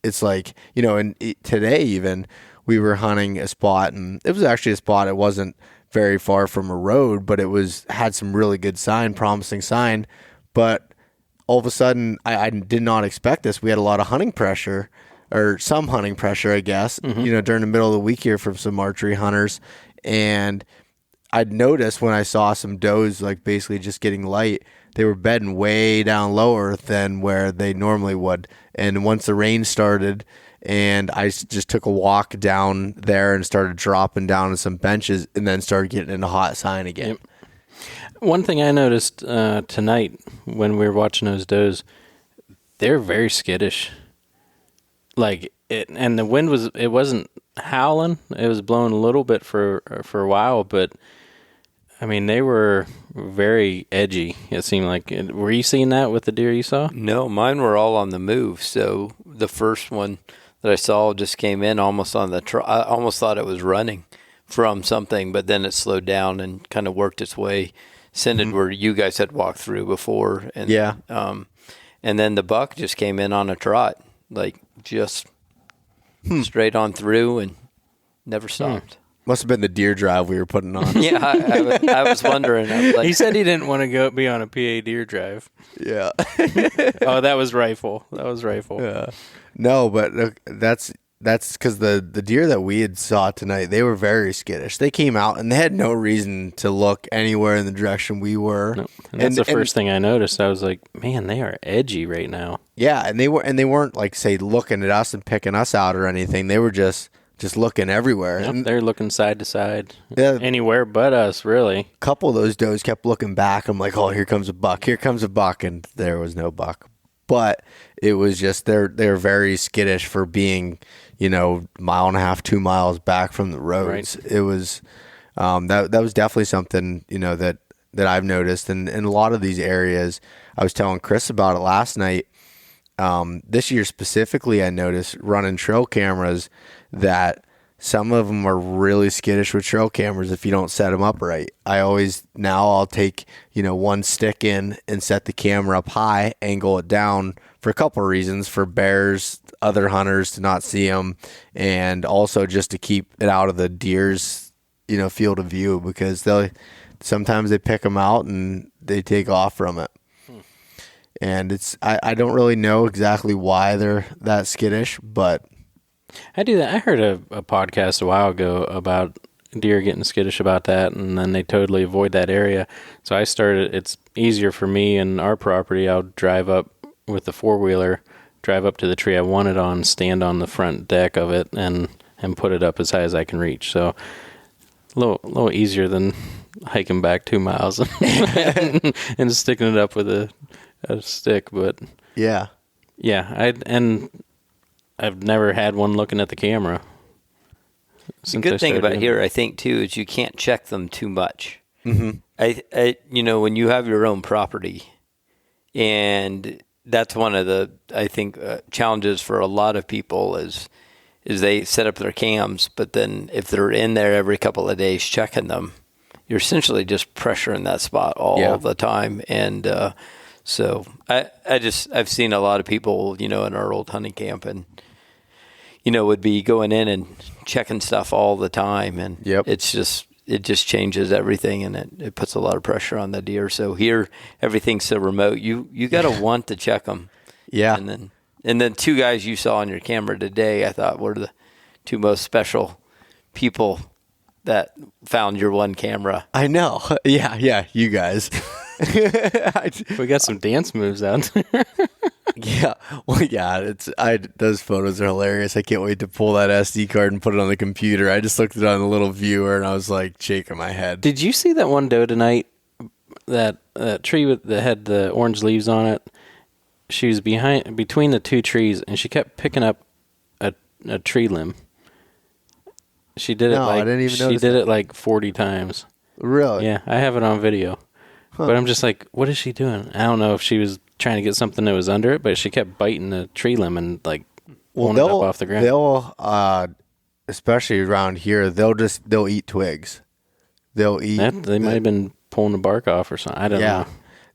it's like, and today even we were hunting a spot, and it was actually a spot, it wasn't very far from a road, but it had some really good promising sign. But all of a sudden, I did not expect this. We had a lot of hunting pressure, or some hunting pressure, I guess, during the middle of the week here from some archery hunters. And I'd noticed when I saw some does, like basically just getting light, they were bedding way down lower than where they normally would. And once the rain started, and I just took a walk down there and started dropping down to some benches, and then started getting into hot sign again. Yep. One thing I noticed tonight when we were watching those does, they're very skittish. Like it, and the wind wasn't howling. It was blowing a little bit for a while, but I mean, they were very edgy. It seemed like. Were you seeing that with the deer you saw? No, mine were all on the move. So the first one that I saw just came in almost on the I almost thought it was running from something, but then it slowed down and kind of worked its way, sending where you guys had walked through before. And, and then the buck just came in on a trot, like just straight on through and never stopped. Must have been the deer drive we were putting on. Yeah, I was wondering. I was like, he said he didn't want to be on a PA deer drive. Yeah. Oh, that was rifle. Yeah. No, but that's because the deer that we had saw tonight, they were very skittish. They came out and they had no reason to look anywhere in the direction we were. No. And that's the first thing I noticed. I was like, man, they are edgy right now. Yeah, and they weren't like, say, looking at us and picking us out or anything. They were just looking everywhere. Yep, and they're looking side to side, anywhere but us, really. A couple of those does kept looking back. I'm like, oh, here comes a buck, and there was no buck. But it was just they're very skittish for being, mile and a half, 2 miles back from the roads. Right. It was that was definitely something that I've noticed, and in a lot of these areas. I was telling Chris about it last night. This year specifically, I noticed running trail cameras that some of them are really skittish with trail cameras if you don't set them up right. I'll take, one stick in and set the camera up high, angle it down for a couple of reasons, for bears, other hunters to not see them, and also just to keep it out of the deer's, field of view, because sometimes they pick them out and they take off from it. And I don't really know exactly why they're that skittish, but I do that. I heard a podcast a while ago about deer getting skittish about that, and then they totally avoid that area. So it's easier for me and our property. I'll drive up with the 4-wheeler, drive up to the tree I want it on, stand on the front deck of it, and put it up as high as I can reach. So a little easier than hiking back 2 miles and sticking it up with a stick. But yeah, I've never had one looking at the camera. The good thing about here, I think, too, is you can't check them too much. Mm-hmm. When you have your own property, and that's one of the, I think, challenges for a lot of people is they set up their cams, but then if they're in there every couple of days checking them, you're essentially just pressuring that spot all the time. And so I've seen a lot of people, in our old hunting camp, and would be going in and checking stuff all the time, and it just changes everything, and it puts a lot of pressure on the deer. So here, everything's so remote. You got to want to check them. Yeah. And then 2 guys you saw on your camera today, I thought were the 2 most special people that found your one camera. I know. Yeah, you guys. We got some dance moves out there. Yeah. Well, yeah, those photos are hilarious. I can't wait to pull that SD card and put it on the computer. I just looked it on the little viewer and I was like shaking my head. Did you see that one doe tonight? That tree that had the orange leaves on it? She was between the 2 trees, and she kept picking up a tree limb. She did it No, I like didn't even notice she did that. it like 40 times. Really? Yeah, I have it on video. But I'm just like, what is she doing? I don't know if she was trying to get something that was under it, but she kept biting the tree limb and like pulling it up off the ground. They'll especially around here, they'll eat twigs. They'll eat. They might have been pulling the bark off or something. I don't know.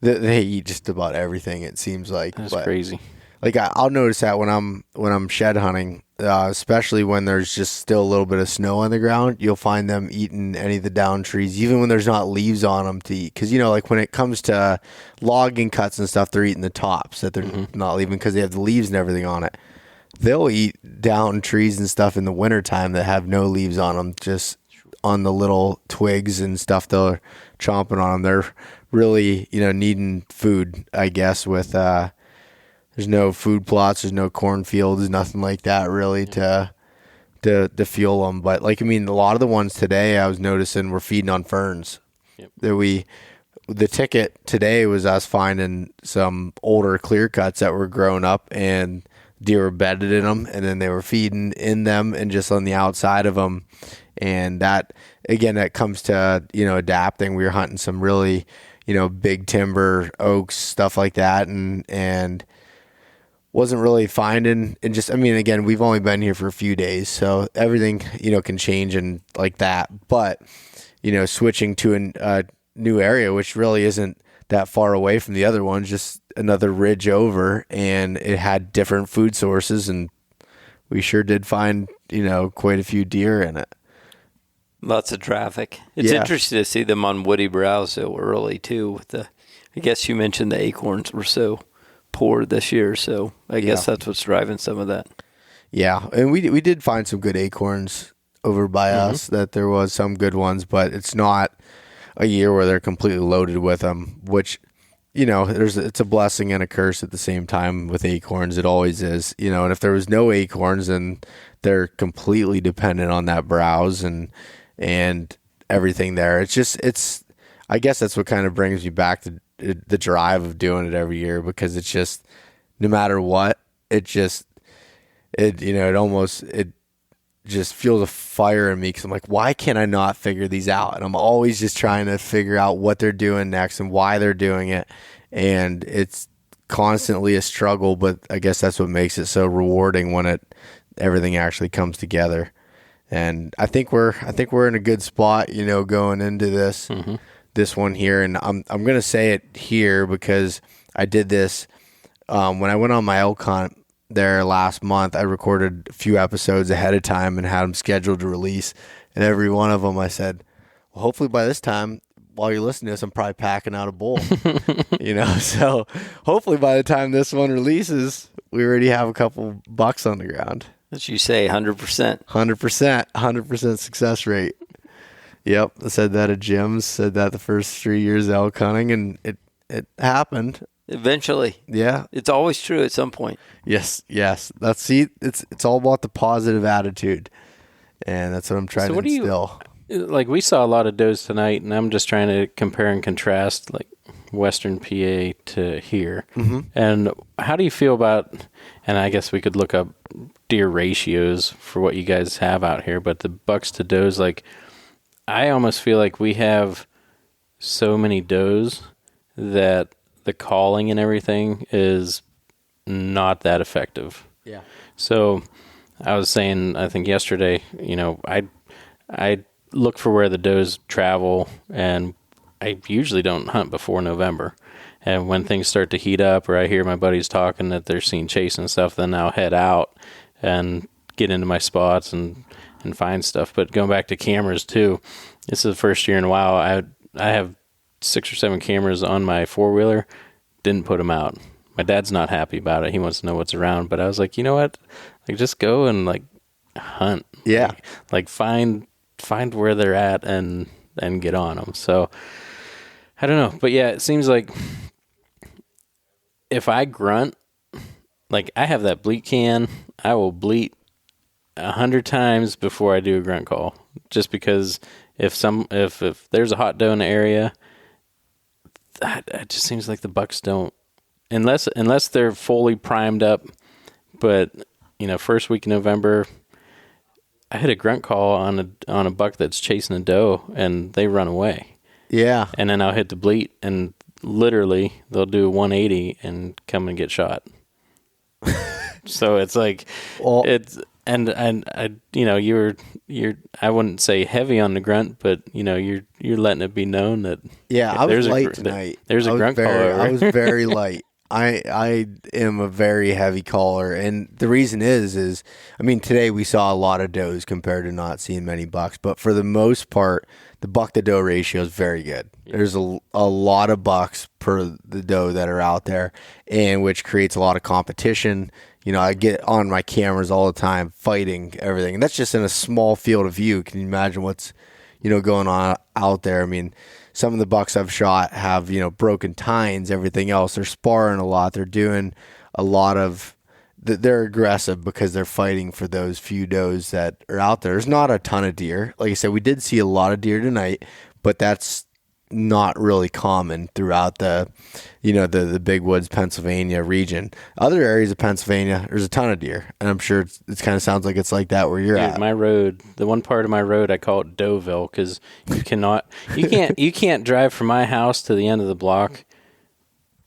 They eat just about everything. It seems like That's crazy. Like I'll notice that when I'm shed hunting, especially when there's just still a little bit of snow on the ground, you'll find them eating any of the down trees, even when there's not leaves on them to eat. Because like when it comes to logging cuts and stuff, they're eating the tops that they're not leaving because they have the leaves and everything on it. They'll eat down trees and stuff in the wintertime that have no leaves on them, just on the little twigs and stuff. They're chomping on them. They're really needing food, I guess, with there's no food plots, there's no cornfields, nothing like that really to fuel them. But a lot of the ones today I was noticing were feeding on ferns. Yep. The ticket today was us finding some older clear cuts that were grown up and deer were bedded in them, and then they were feeding in them and just on the outside of them. And that, again, that comes to adapting. We were hunting some really big timber, oaks, stuff like that, and wasn't really finding. And just, again, we've only been here for a few days, so everything can change and like that. But switching to a new area, which really isn't that far away from the other ones, just another ridge over, and it had different food sources, and we sure did find quite a few deer in it. Lots of traffic. It's interesting to see them on woody browse so early too. I guess you mentioned the acorns were so poor this year, so I guess that's what's driving some of that. Yeah, and we did find some good acorns over by us. That there was some good ones, but it's not a year where they're completely loaded with them, which it's a blessing and a curse at the same time with acorns. It always is, and if there was no acorns, then they're completely dependent on that browse and everything there. I guess that's what kind of brings me back to the drive of doing it every year, because it's just, no matter what, it just fuels a fire in me, because I'm like, why can't I not figure these out? And I'm always just trying to figure out what they're doing next and why they're doing it. And it's constantly a struggle, but I guess that's what makes it so rewarding when everything actually comes together. And I think we're in a good spot, going into this one here. And I'm going to say it here because I did this when I went on my elk hunt there last month. I recorded a few episodes ahead of time and had them scheduled to release. And every one of them I said, well, hopefully by this time, while you're listening to this, I'm probably packing out a bowl. So hopefully by the time this one releases, we already have a couple bucks on the ground. As you say, 100%. 100% success rate. Yep, I said that at Jim's, said that the first 3 years of elk hunting, and it happened. Eventually. Yeah. It's always true at some point. Yes. It's all about the positive attitude, and that's what I'm trying to instill. Like, we saw a lot of does tonight, and I'm just trying to compare and contrast, like, Western PA to here. Mm-hmm. And how do you feel about, and I guess we could look up deer ratios for what you guys have out here, but the bucks to does, like, I almost feel like we have so many does that the calling and everything is not that effective. Yeah. So I was saying, I think yesterday, I look for where the does travel, and I usually don't hunt before November. And when things start to heat up, or I hear my buddies talking that they're seeing chase and stuff, then I'll head out and get into my spots and find stuff. But going back to cameras too, this is the first year in a while I have 6 or 7 cameras on my 4-wheeler. Didn't put them out. My dad's not happy about it. He wants to know what's around. But I was like, you know what? Like, just go and like hunt. Yeah. Like find where they're at and get on them. So I don't know. But yeah, it seems like if I grunt, like, I have that bleat can, I will bleat 100 times before I do a grunt call. Just because if there's a hot doe in the area, it just seems like the bucks don't, unless they're fully primed up. But first week in November, I hit a grunt call on a buck that's chasing a doe, and they run away. Yeah. And then I'll hit the bleat, and literally they'll do a 180 and come and get shot. So it's like, Well, and I, you're I wouldn't say heavy on the grunt, but you're letting it be known that yeah, I was light tonight. There's a grunt call over. I was very light. I am a very heavy caller, and the reason is I mean, today we saw a lot of does compared to not seeing many bucks, but for the most part, the buck to doe ratio is very good. Yeah. There's a lot of bucks per the doe that are out there, and which creates a lot of competition. I get on my cameras all the time fighting everything, and that's just in a small field of view. Can you imagine what's going on out there? I mean, some of the bucks I've shot have, broken tines, everything else. They're sparring a lot. They're doing a lot of, they're aggressive because they're fighting for those few does that are out there. There's not a ton of deer. Like I said, we did see a lot of deer tonight, but that's not really common throughout the big woods Pennsylvania region. Other areas of Pennsylvania, there's a ton of deer, and I'm sure it kind of sounds like it's like that where you're at. My road, the one part of my road, I call it Doeville, because you can't drive from my house to the end of the block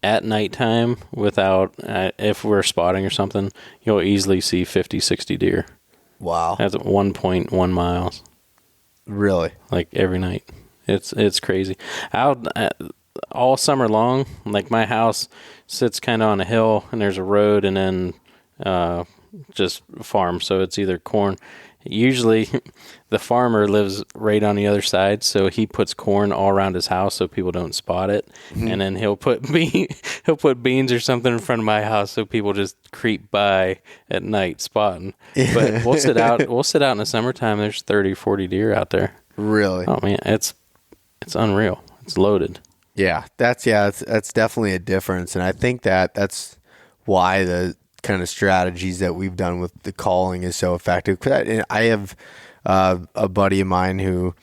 at nighttime without, if we're spotting or something, you'll easily see 50, 60 deer. Wow. That's 1.1 miles. Really? Like every night. It's crazy. All summer long, like my house sits kind of on a hill, and there's a road, and then just farm. So it's either corn. Usually, the farmer lives right on the other side, so he puts corn all around his house so people don't spot it, and then he'll put beans or something in front of my house so people just creep by at night spotting. But we'll sit out in the summertime. There's 30, 40 deer out there. Really? Oh man, it's unreal. It's loaded. Yeah, that's definitely a difference, and I think that's why the kind of strategies that we've done with the calling is so effective. I have a buddy of mine who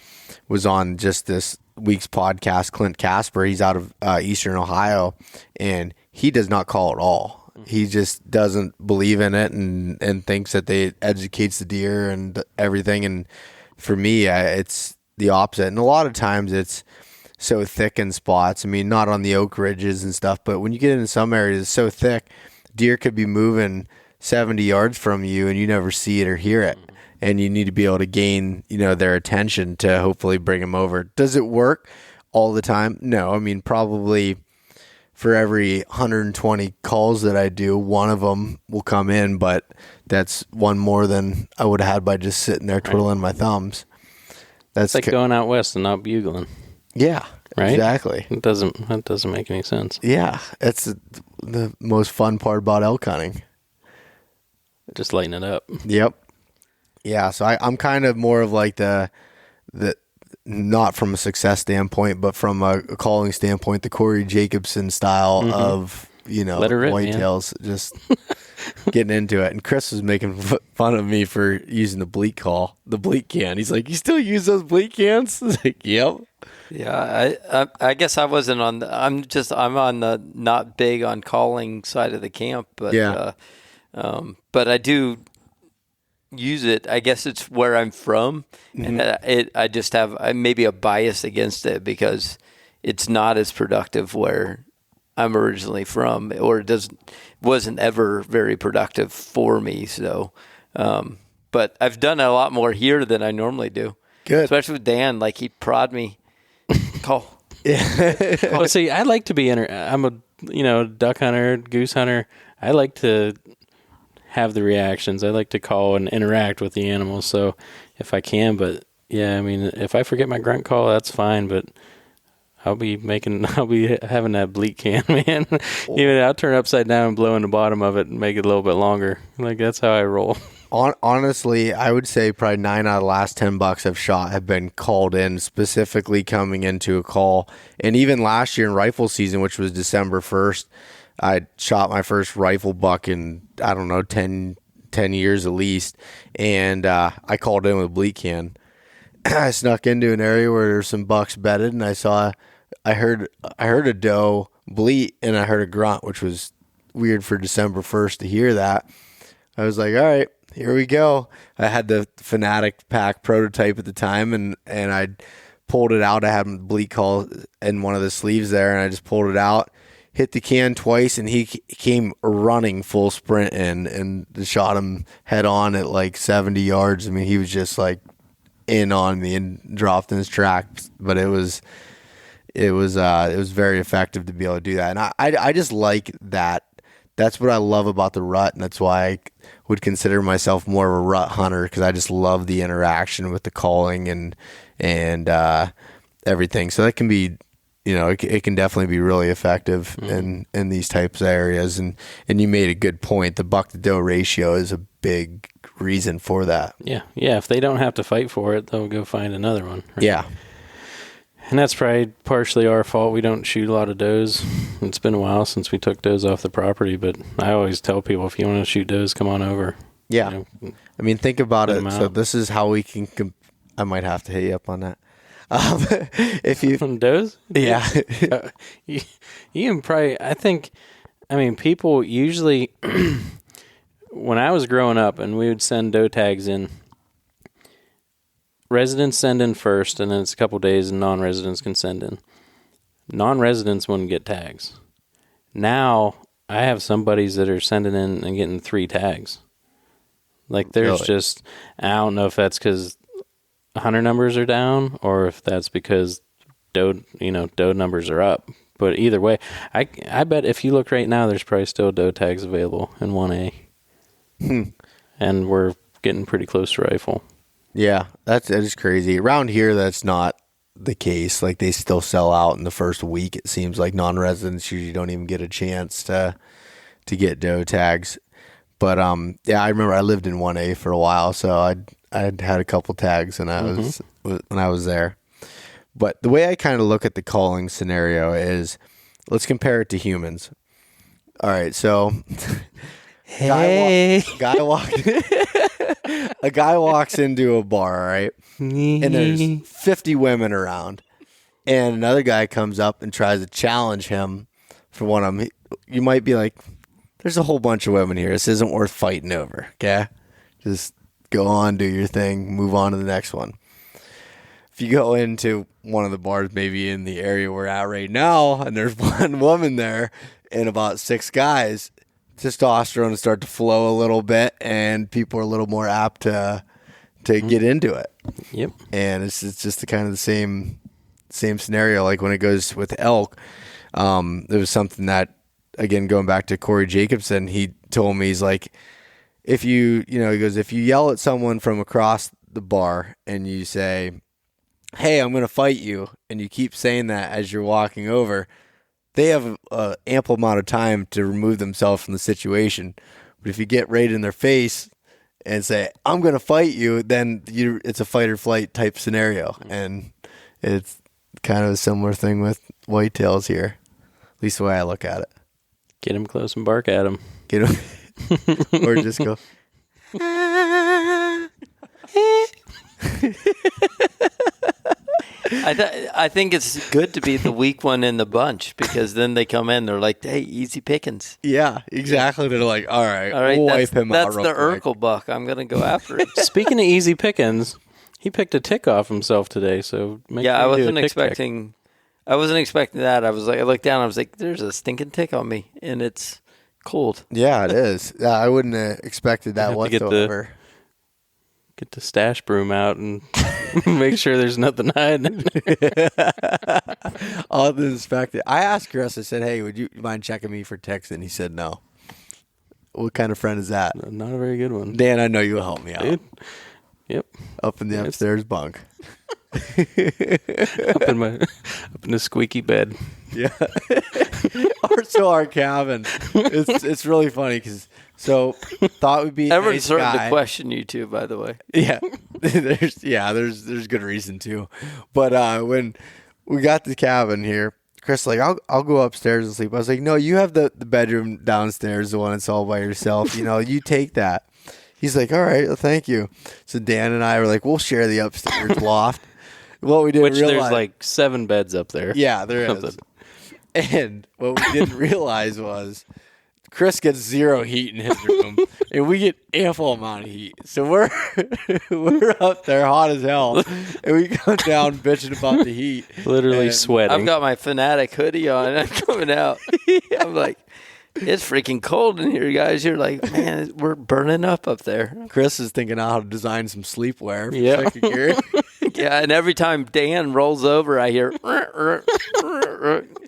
was on just this week's podcast, Clint Casper. He's out of Eastern Ohio, and he does not call at all. He just doesn't believe in it and thinks that it educates the deer and everything. And for me, it's the opposite. And a lot of times it's so thick in spots. I mean, not on the oak ridges and stuff, but when you get into some areas, it's so thick, deer could be moving 70 yards from you and you never see it or hear it. And you need to be able to gain, their attention to hopefully bring them over. Does it work all the time? No. I mean, probably for every 120 calls that I do, one of them will come in, but that's one more than I would have had by just sitting there twiddling my thumbs. That's like going out west and not bugling. Yeah, right? Exactly. That doesn't make any sense. Yeah, it's the most fun part about elk hunting. Just lighten it up. Yep. Yeah, so I'm kind of more of like the not from a success standpoint, but from a calling standpoint, the Corey Jacobson style of whitetails, just getting into it. And Chris was making fun of me for using the bleat call, the bleat can. He's like, "You still use those bleat cans?" I was like, "Yep." Yeah, I guess I wasn't on the. I'm on the not big on calling side of the camp, but yeah. But I do use it. I guess it's where I'm from, and I just have maybe a bias against it because it's not as productive where I'm originally from, or wasn't ever very productive for me. So, but I've done a lot more here than I normally do. Good, especially with Dan. Like he prod me. Call. Yeah. Well, see, I like to be I'm a duck hunter, goose hunter. I like to have the reactions. I like to call and interact with the animals. So if I can, but yeah, I mean, if I forget my grunt call, that's fine. But I'll be having that bleat can, man. Even I'll turn it upside down and blow in the bottom of it and make it a little bit longer. Like that's how I roll. Honestly, I would say probably 9 out of the last 10 bucks I've shot have been called in, specifically coming into a call. And even last year in rifle season, which was December 1st, I shot my first rifle buck in, I don't know, 10 years at least. And I called in with a bleat can. I snuck into an area where there's some bucks bedded, and I heard a doe bleat, and I heard a grunt, which was weird for December 1st to hear that. I was like, all right, here we go. I had the Fanatic pack prototype at the time, and I pulled it out. I had bleak hull in one of the sleeves there, and I just pulled it out, hit the can twice, and he came running full sprint in and shot him head on at like 70 yards. I mean, he was just like in on me and dropped in his tracks, but it was very effective to be able to do that. And I just like that. That's what I love about the rut, and that's why I would consider myself more of a rut hunter, because I just love the interaction with the calling and everything. So that can be, it can definitely be really effective in these types of areas. And you made a good point. The buck to doe ratio is a big reason for that. Yeah. If they don't have to fight for it, they'll go find another one. Right? Yeah. And that's probably partially our fault. We don't shoot a lot of does. It's been a while since we took does off the property, but I always tell people, if you want to shoot does, come on over. Yeah. I mean, think about it. So this is how we can I might have to hit you up on that. If you on does? Yeah. You can probably, people usually, when I was growing up and we would send doe tags in, residents send in first, and then it's a couple days and non-residents can send in. Non-residents wouldn't get tags. Now, I have some buddies that are sending in and getting 3 tags. Like, there's just, I don't know if that's because hunter numbers are down or if that's because doe numbers are up. But either way, I bet if you look right now, there's probably still doe tags available in 1A. And we're getting pretty close to rifle. Yeah, that is crazy. Around here, that's not the case. Like, they still sell out in the first week. It seems like non-residents usually don't even get a chance to get doe tags. But I remember I lived in 1A for a while, so I'd had a couple tags when I was there. But the way I kind of look at the calling scenario is, let's compare it to humans. All right, so a guy walks into a bar, right? And there's 50 women around. And another guy comes up and tries to challenge him for one of them. You might be like, there's a whole bunch of women here. This isn't worth fighting over, okay? Just go on, do your thing, move on to the next one. If you go into one of the bars, maybe in the area we're at right now, and there's one woman there and about 6 guys, testosterone will start to flow a little bit, and people are a little more apt to get into it. Yep. And it's just the kind of the same scenario. Like when it goes with elk, there was something that, again, going back to Corey Jacobson, he told me, he's like, if you yell at someone from across the bar and you say, hey, I'm going to fight you, and you keep saying that as you're walking over, they have an ample amount of time to remove themselves from the situation. But if you get right in their face and say, I'm going to fight you, then it's a fight or flight type scenario. And it's kind of a similar thing with whitetails here, at least the way I look at it. Get him close and bark at him. Get him, or just go. I think it's good to be the weak one in the bunch, because then they come in, they're like, hey, easy pickings. Yeah, exactly. They're like, all right, we'll wipe him out real quick. That's the Urkel buck. I'm going to go after it. Speaking of easy pickings, he picked a tick off himself today. So I wasn't expecting that. I looked down, I was like, there's a stinking tick on me, and it's cold. Yeah, it is. I wouldn't have expected that whatsoever. Get the stash broom out and make sure there's nothing hiding in there. I'll have to inspect it. I asked Chris, I said, hey, would you mind checking me for ticks? And he said no. What kind of friend is that? Not a very good one. Dan, I know you'll help me out. Dude. Yep. Up in the upstairs bunk. up in the squeaky bed. Yeah. Our cabin. It's really funny because thought we'd be everyone's starting to question you too, by the way. Yeah. There's good reason to. But when we got the cabin here, Chris like, I'll go upstairs and sleep. I was like, no, you have the bedroom downstairs, the one that's all by yourself. You take that. He's like, all right, well, thank you. So Dan and I were like, we'll share the upstairs loft. What we didn't realize, there's like 7 beds up there. Yeah, there is. And what we didn't realize was Chris gets zero heat in his room, and we get ample amount of heat. So we're up there hot as hell, and we come down bitching about the heat. Literally And sweating. I've got my Fanatic hoodie on, and I'm coming out. I'm like, it's freaking cold in here, guys. You're like, man, we're burning up there. Chris is thinking out how to design some sleepwear for Yeah. Sitka gear. Yeah, and every time Dan rolls over, I hear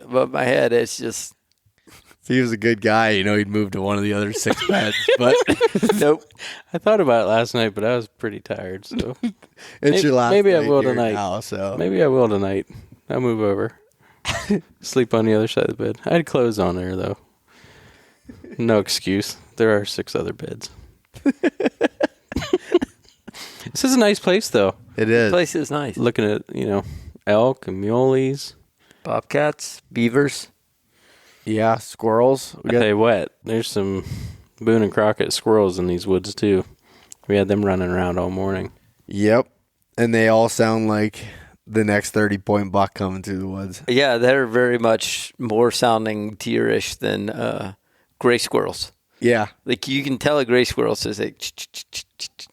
above my head. It's just, If he was a good guy, he'd move to one of the other 6 beds. But nope. I thought about it last night, but I was pretty tired. So it's your last maybe I night will here tonight. now, so. maybe I will tonight. I'll move over. Sleep on the other side of the bed. I had clothes on there, though. No excuse. There are 6 other beds. This is a nice place, though. It is. The place is nice. Looking at, elk and muleys. Bobcats, beavers. Yeah, squirrels. I tell you what, there's some Boone and Crockett squirrels in these woods, too. We had them running around all morning. Yep. And they all sound like the next 30-point buck coming through the woods. Yeah, they're very much more sounding deerish than gray squirrels. Yeah. Like you can tell a gray squirrel says like,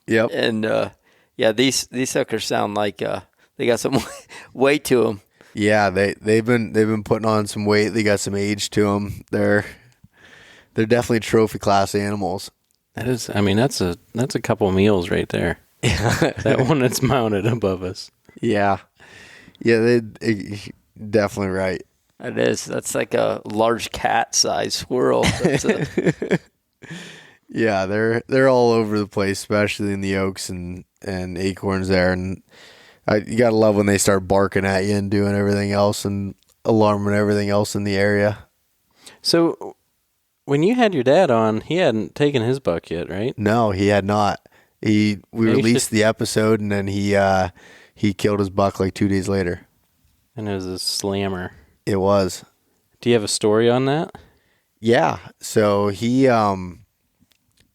Yep. and yeah, these suckers sound like they got some weight to them. Yeah, they've been putting on some weight. They got some age to them. They're definitely trophy class animals. That is, that's a couple meals right there. Yeah. That one that's mounted above us. Yeah. Yeah, they definitely right. It is. That's like a large cat-sized squirrel. That's Yeah, they're all over the place, especially in the oaks and acorns there. And you gotta love when they start barking at you and doing everything else and alarming everything else in the area. So, when you had your dad on, he hadn't taken his buck yet, right? No, he had not. We released the episode, and then he killed his buck like 2 days later. And it was a slammer. It was. Do you have a story on that? Yeah. So he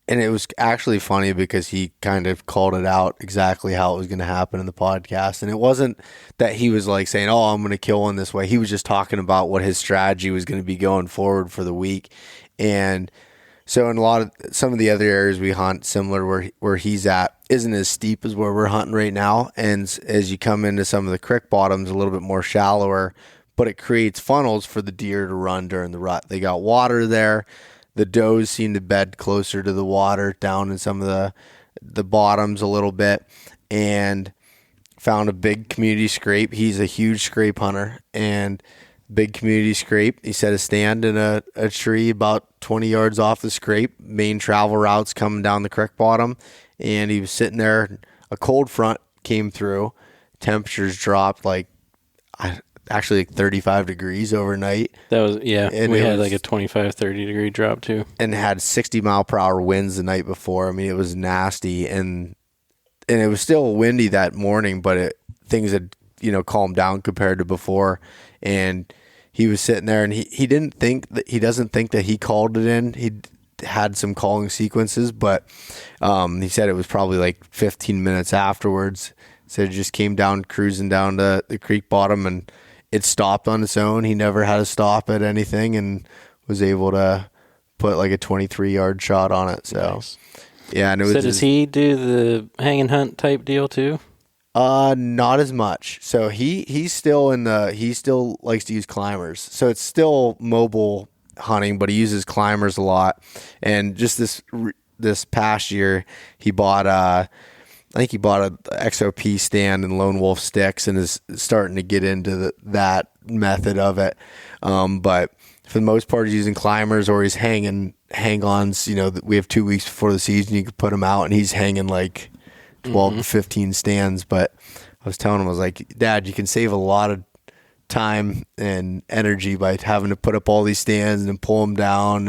and it was actually funny because he kind of called it out exactly how it was going to happen in the podcast. And it wasn't that he was like saying, "Oh, I'm going to kill one this way." He was just talking about what his strategy was going to be going forward for the week. And so in some of the other areas we hunt, similar where he's at, isn't as steep as where we're hunting right now. And as you come into some of the creek bottoms, a little bit more shallower, but it creates funnels for the deer to run during the rut. They got water there. The does seem to bed closer to the water down in some of the bottoms a little bit, and found a big community scrape. He's a huge scrape hunter, and big community scrape. He set a stand in a tree about 20 yards off the scrape, main travel routes coming down the creek bottom, and he was sitting there. A cold front came through. Temperatures dropped actually 35 degrees overnight. That was, yeah. And we it had was- like a 25, 30 degree drop too. And had 60 mile per hour winds the night before. I mean, it was nasty, and it was still windy that morning, but things had calmed down compared to before. And he was sitting there, and he doesn't think that he called it in. He had some calling sequences, but he said it was probably like 15 minutes afterwards. Said it just came down, cruising down to the creek bottom, and it stopped on its own. He never had to stop at anything, and was able to put like a 23-yard shot on it. So, Nice. yeah. And it was. So does he do the hang and hunt type deal too? Not as much. So he still likes to use climbers. So it's still mobile hunting, but he uses climbers a lot. And just this past year, he bought I think he bought a XOP stand and Lone Wolf sticks, and is starting to get into that method of it. But for the most part, he's using climbers, or he's hang-ons. We have 2 weeks before the season. You can put him out, and he's hanging like 12 to 15 stands. But I was telling him, I was like, "Dad, you can save a lot of time and energy by having to put up all these stands and then pull them down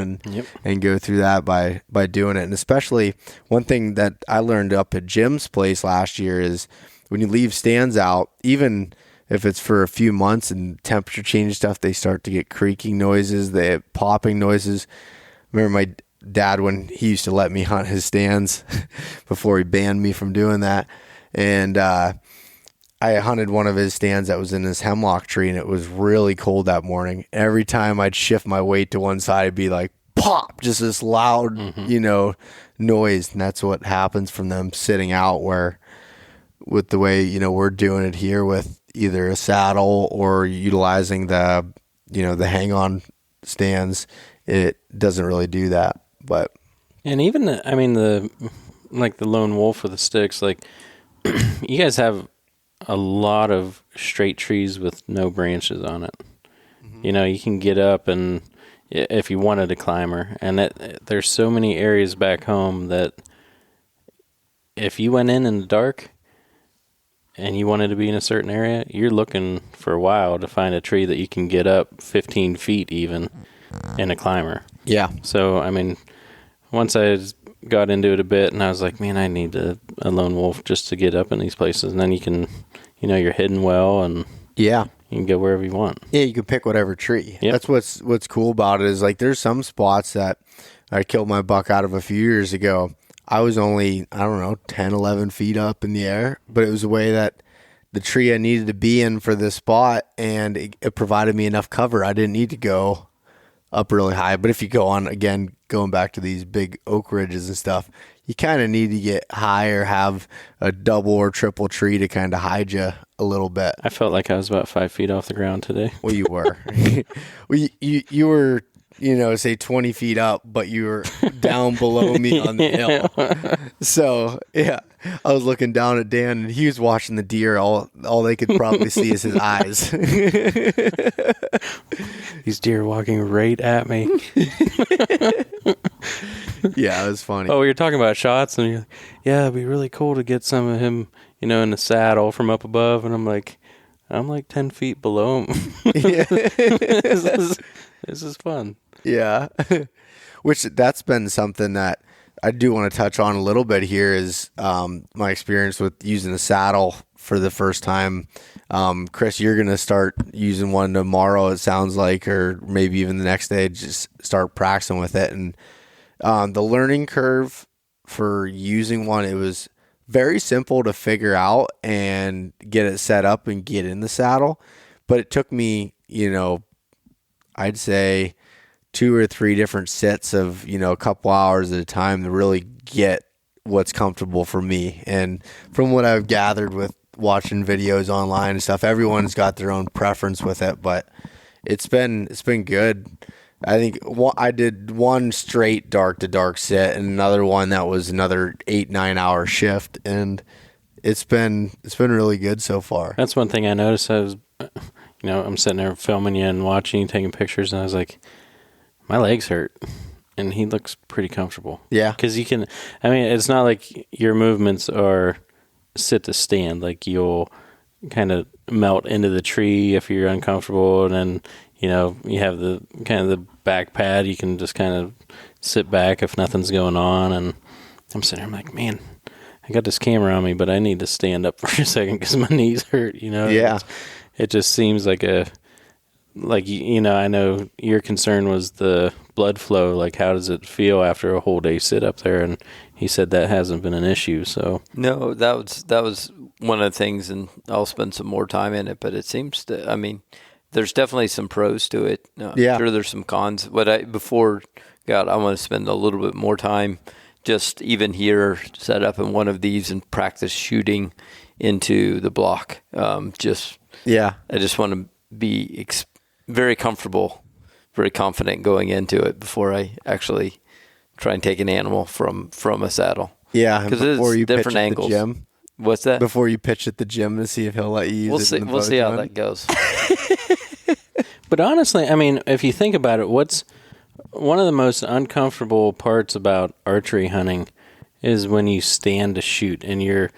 and go through that by doing it." And especially one thing that I learned up at Jim's place last year is when you leave stands out, even if it's for a few months and temperature change stuff, they start to get creaking noises, they have popping noises. I remember my dad, when he used to let me hunt his stands before he banned me from doing that, and I hunted one of his stands that was in this hemlock tree, and it was really cold that morning. Every time I'd shift my weight to one side, it'd be like pop, just this loud, noise. And that's what happens from them sitting out, where with the way, we're doing it here with either a saddle or utilizing the hang-on stands, it doesn't really do that. But and even the lone wolf with the sticks, like you guys have a lot of straight trees with no branches on it. You can get up and if you wanted a climber, and there's so many areas back home that if you went in the dark and you wanted to be in a certain area, you're looking for a while to find a tree that you can get up 15 feet even in a climber. Yeah. So, once I got into it a bit and I was like, man, I need a lone wolf just to get up in these places. And then you can, you're hidden well and yeah, you can go wherever you want. Yeah, you can pick whatever tree. Yep. That's what's cool about it is like there's some spots that I killed my buck out of a few years ago. I was only, 10, 11 feet up in the air, but it was a way that the tree I needed to be in for this spot, and it provided me enough cover. I didn't need to go up really high. But if you go on, again, going back to these big oak ridges and stuff, you kind of need to get high or have a double or triple tree to kind of hide you a little bit. I felt like I was about 5 feet off the ground today. Well, you were. you were, say 20 feet up, but you were down below me on the hill. So, yeah, I was looking down at Dan, and he was watching the deer. All they could probably see is his eyes. These deer walking right at me. Yeah, it was funny. Oh, you're talking about shots, and you're like, yeah, it'd be really cool to get some of him, in the saddle from up above. And I'm like 10 feet below him. Yeah. This is fun. Yeah. Which that's been something that I do want to touch on a little bit here is my experience with using a saddle for the first time. Chris, you're going to start using one tomorrow, it sounds like, or maybe even the next day, just start practicing with it. And the learning curve for using one, it was very simple to figure out and get it set up and get in the saddle. But it took me, I'd say 2 or 3 different sets of, a couple hours at a time to really get what's comfortable for me. And from what I've gathered with watching videos online and stuff, everyone's got their own preference with it, but it's been good. I think I did one straight dark to dark sit and another one that was another 8-9 hour shift, and it's been really good so far. That's one thing I noticed. I was, I'm sitting there filming you and watching you, taking pictures, and I was like, my legs hurt, and he looks pretty comfortable. Yeah, because you can. It's not like your movements are sit to stand. Like you'll kind of melt into the tree if you're uncomfortable, and then you have the kind of the back pad. You can just kind of sit back if nothing's going on. And I'm sitting there, I'm like, man, I got this camera on me, but I need to stand up for a second because my knees hurt. Yeah, it just seems like I know your concern was the blood flow. Like, how does it feel after a whole day sit up there? And he said that hasn't been an issue. So no, that was one of the things, and I'll spend some more time in it. But it seems to, there's definitely some pros to it. Yeah. I'm sure there's some cons. But I want to spend a little bit more time just even here, set up in one of these and practice shooting into the block. I just want to be very comfortable, very confident going into it before I actually try and take an animal from a saddle. Yeah, because it's different angles. The gym, what's that? Before you pitch at the gym to see if he'll let you use it. We'll see how that goes. But honestly, if you think about it, what's one of the most uncomfortable parts about archery hunting is when you stand to shoot and you're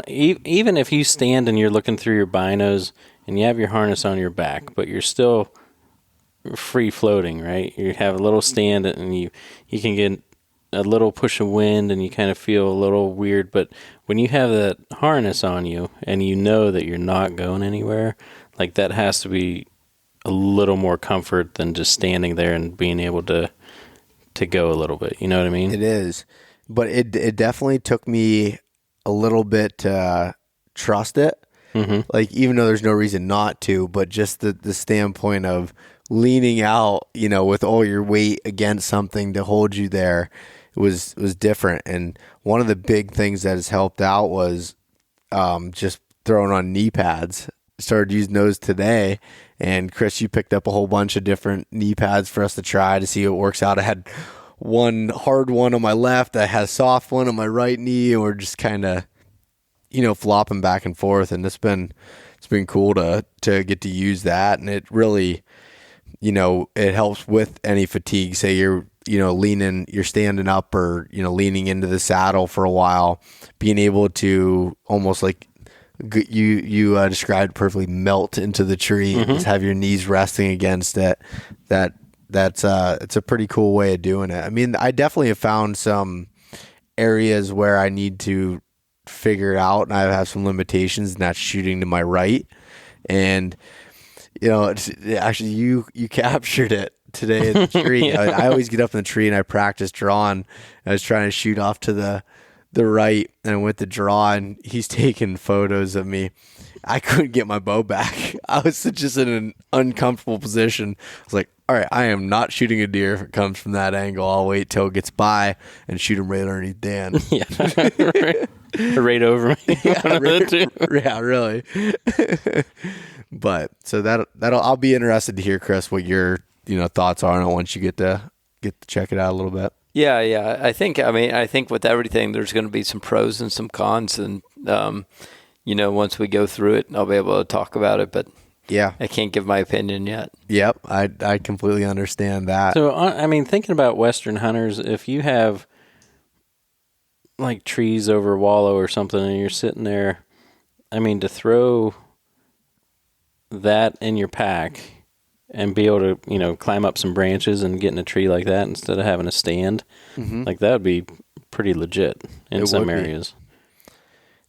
even if you stand and you're looking through your binos and you have your harness on your back, but you're still free floating, right? You have a little stand and you can get a little push of wind and you kind of feel a little weird. But when you have that harness on you and you know that you're not going anywhere, like that has to be a little more comfort than just standing there and being able to go a little bit. You know what I mean? It is. But it definitely took me a little bit to trust it. Mm-hmm. Like, even though there's no reason not to, but just the standpoint of leaning out, with all your weight against something to hold you there was different. And one of the big things that has helped out was just throwing on knee pads. Started using those today. And Chris, you picked up a whole bunch of different knee pads for us to try to see how it works out. I had one hard one on my left, I had a soft one on my right knee, and we're just kind of, flopping back and forth. And it's been cool to get to use that. And it really, it helps with any fatigue. Say you're, you're standing up or, leaning into the saddle for a while, being able to almost like you described perfectly, melt into the tree, just have your knees resting against it. It's a pretty cool way of doing it. I mean, I definitely have found some areas where I need to figure it out, and I have some limitations, and that's shooting to my right. And actually you captured it today in the tree. Yeah. I always get up in the tree and I practice drawing. I was trying to shoot off to the right, and with the draw, and he's taking photos of me. I couldn't get my bow back. I was just in an uncomfortable position. I was like, all right, I am not shooting a deer if it comes from that angle. I'll wait till it gets by and shoot him right underneath Dan. Yeah. Right over me. Yeah, really. But so that'll I'll be interested to hear, Chris, what your thoughts are on it once you get to check it out a little bit. Yeah. I think with everything, there's going to be some pros and some cons, and once we go through it, I'll be able to talk about it. But yeah, I can't give my opinion yet. Yep, I completely understand that. So thinking about Western hunters, if you have like trees over wallow or something, and you're sitting there, to throw that in your pack and be able to, climb up some branches and get in a tree like that instead of having a stand, like that would be pretty legit in some areas.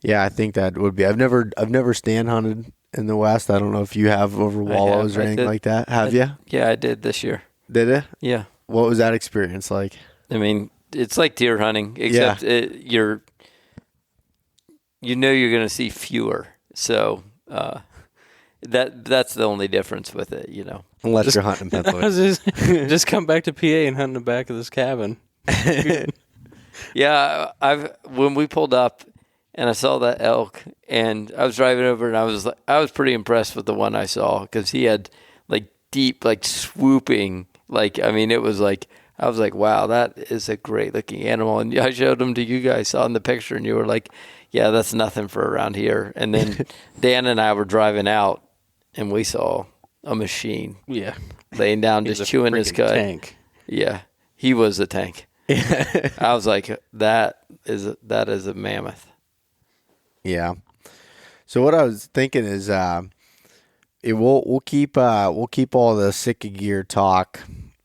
Yeah, I think that would be. I've never stand hunted in the West. I don't know if you have over wallows or anything like that. Have you? Yeah, I did this year. Did it? Yeah. What was that experience like? It's like deer hunting, except you're going to see fewer. So that's the only difference with it, Unless you're hunting in Pennsylvania. Just come back to PA and hunt in the back of this cabin. Yeah, when we pulled up and I saw that elk, and I was driving over, and I was pretty impressed with the one I saw, because he had like deep, like swooping, it was like, I was like, wow, that is a great looking animal. And I showed him to you guys, saw in the picture, and you were like, yeah, that's nothing for around here. And then Dan and I were driving out, and we saw a machine. Yeah. Laying down, just chewing his cut. Tank. Yeah. He was a tank. I was like, that is a mammoth. Yeah. So what I was thinking is, we'll keep all the Sitka gear talk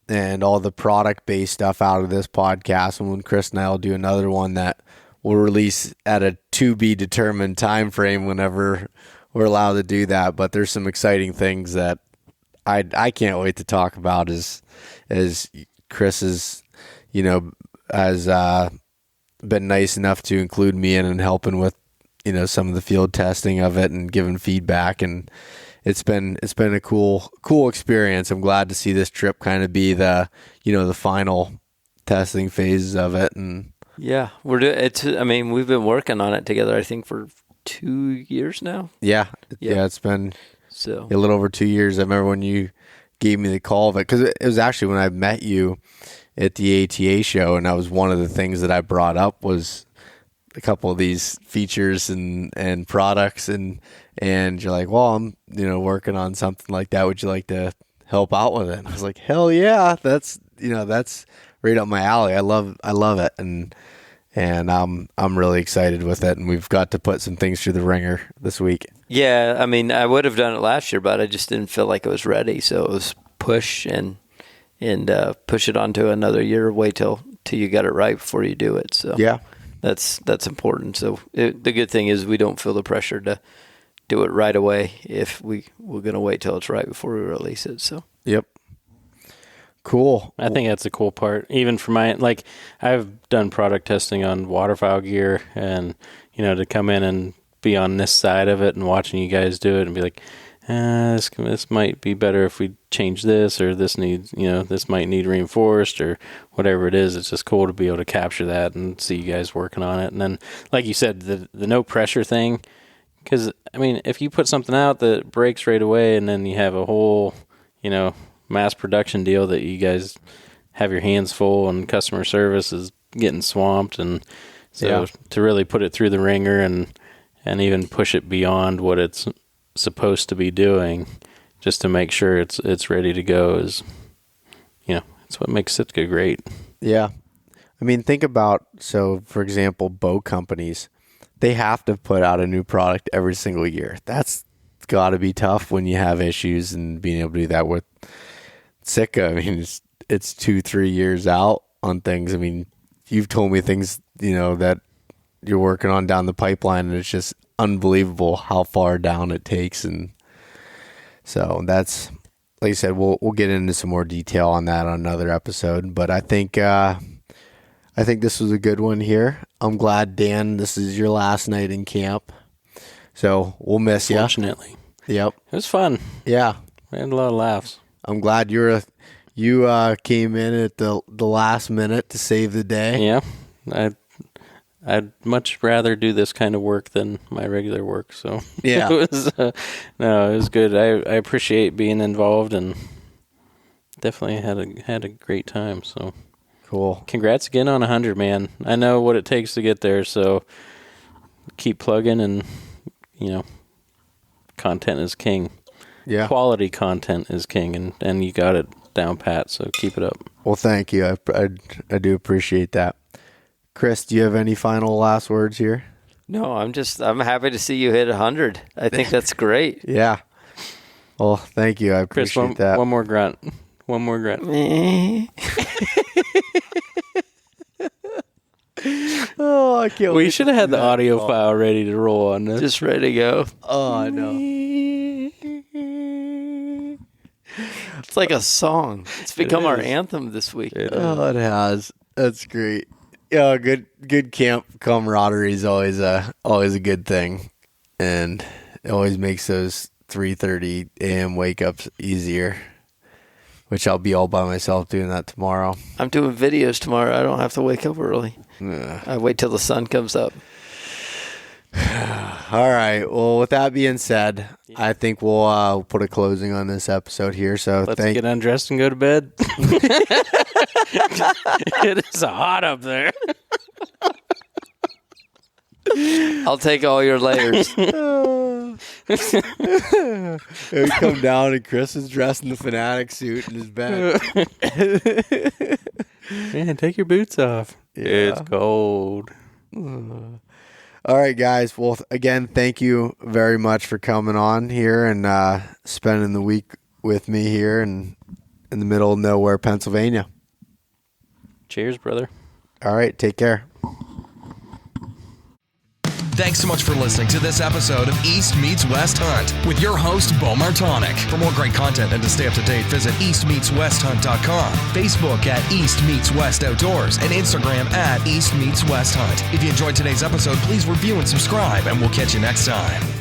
and all the product based stuff out of this podcast, and when Chris and I will do another one that we'll release at a to be determined time frame whenever we're allowed to do that. But there's some exciting things that I can't wait to talk about as Chris is, has been nice enough to include me in and helping with some of the field testing of it and giving feedback, and it's been a cool experience. I'm glad to see this trip kind of be the the final testing phases of it. And yeah, we've been working on it together, I think, for 2 years now. Yeah, it's been a little over 2 years. I remember when you gave me the call of it, because it was actually when I met you at the ATA show, and that was one of the things that I brought up was a couple of these features and products, and you're like, well, I'm working on something like that. Would you like to help out with it? And I was like, hell yeah, that's right up my alley. I love it, and I'm really excited with it. And we've got to put some things through the ringer this week. Yeah, I would have done it last year, but I just didn't feel like it was ready. So it was push and push it onto another year. Wait till you got it right before you do it. So yeah. That's important. So the good thing is we don't feel the pressure to do it right away if we're going to wait till it's right before we release it. So yep. Cool. I think that's the cool part. Even for I've done product testing on waterfowl gear, and to come in and be on this side of it and watching you guys do it and be like, this might be better if we change this, or this needs, this might need reinforced, or whatever it is. It's just cool to be able to capture that and see you guys working on it. And then, like you said, the no pressure thing, because, I mean, if you put something out that breaks right away and then you have a whole, mass production deal that you guys have your hands full and customer service is getting swamped. And so to really put it through the ringer and even push it beyond what it's supposed to be doing, just to make sure it's ready to go, is it's what makes Sitka great. Yeah. I mean, think about, so for example, bow companies, they have to put out a new product every single year. That's got to be tough when you have issues, and being able to do that with Sitka. I mean, it's 2-3 years out on things. I mean, you've told me things, that you're working on down the pipeline, and it's just unbelievable how far down it takes. And so that's, like you said, we'll get into some more detail on that on another episode. But I think this was a good one here. I'm glad, Dan, this is your last night in camp, so we'll miss you. Fortunately. Yep. It was fun. Yeah. We had a lot of laughs. I'm glad you came in at the last minute to save the day. Yeah. I'd much rather do this kind of work than my regular work. So yeah, it was good. I appreciate being involved, and definitely had a great time. So cool. Congrats again on 100, man. I know what it takes to get there. So keep plugging, and content is king. Yeah, quality content is king, and you got it down pat. So keep it up. Well, thank you. I do appreciate that. Chris, do you have any final last words here? No, I'm happy to see you hit 100. I think that's great. Yeah. Well, thank you. I appreciate Chris, that. One more grunt. Oh, I can't. We should have had the audio file ready to roll on this. Just ready to go. Oh, I know. It's like a song. It's become our anthem this week. Oh, it has. That's great. Yeah, good camp camaraderie is always a good thing, and it always makes those 3:30 a.m. wake ups easier. Which I'll be all by myself doing that tomorrow. I'm doing videos tomorrow. I don't have to wake up early. I wait till the sun comes up. All right. Well, with that being said, I think we'll put a closing on this episode here. So let's get undressed and go to bed. It is hot up there. I'll take all your layers. We come down and Chris is dressed in the Fanatic suit in his bed. Man, take your boots off. Yeah. It's cold. All right, guys. Well, again, thank you very much for coming on here and spending the week with me here in the middle of nowhere, Pennsylvania. Cheers, brother. All right, take care. Thanks so much for listening to this episode of East Meets West Hunt with your host, Bo Martonic. For more great content and to stay up to date, visit eastmeetswesthunt.com, Facebook at East Meets West Outdoors, and Instagram at East Meets West Hunt. If you enjoyed today's episode, please review and subscribe, and we'll catch you next time.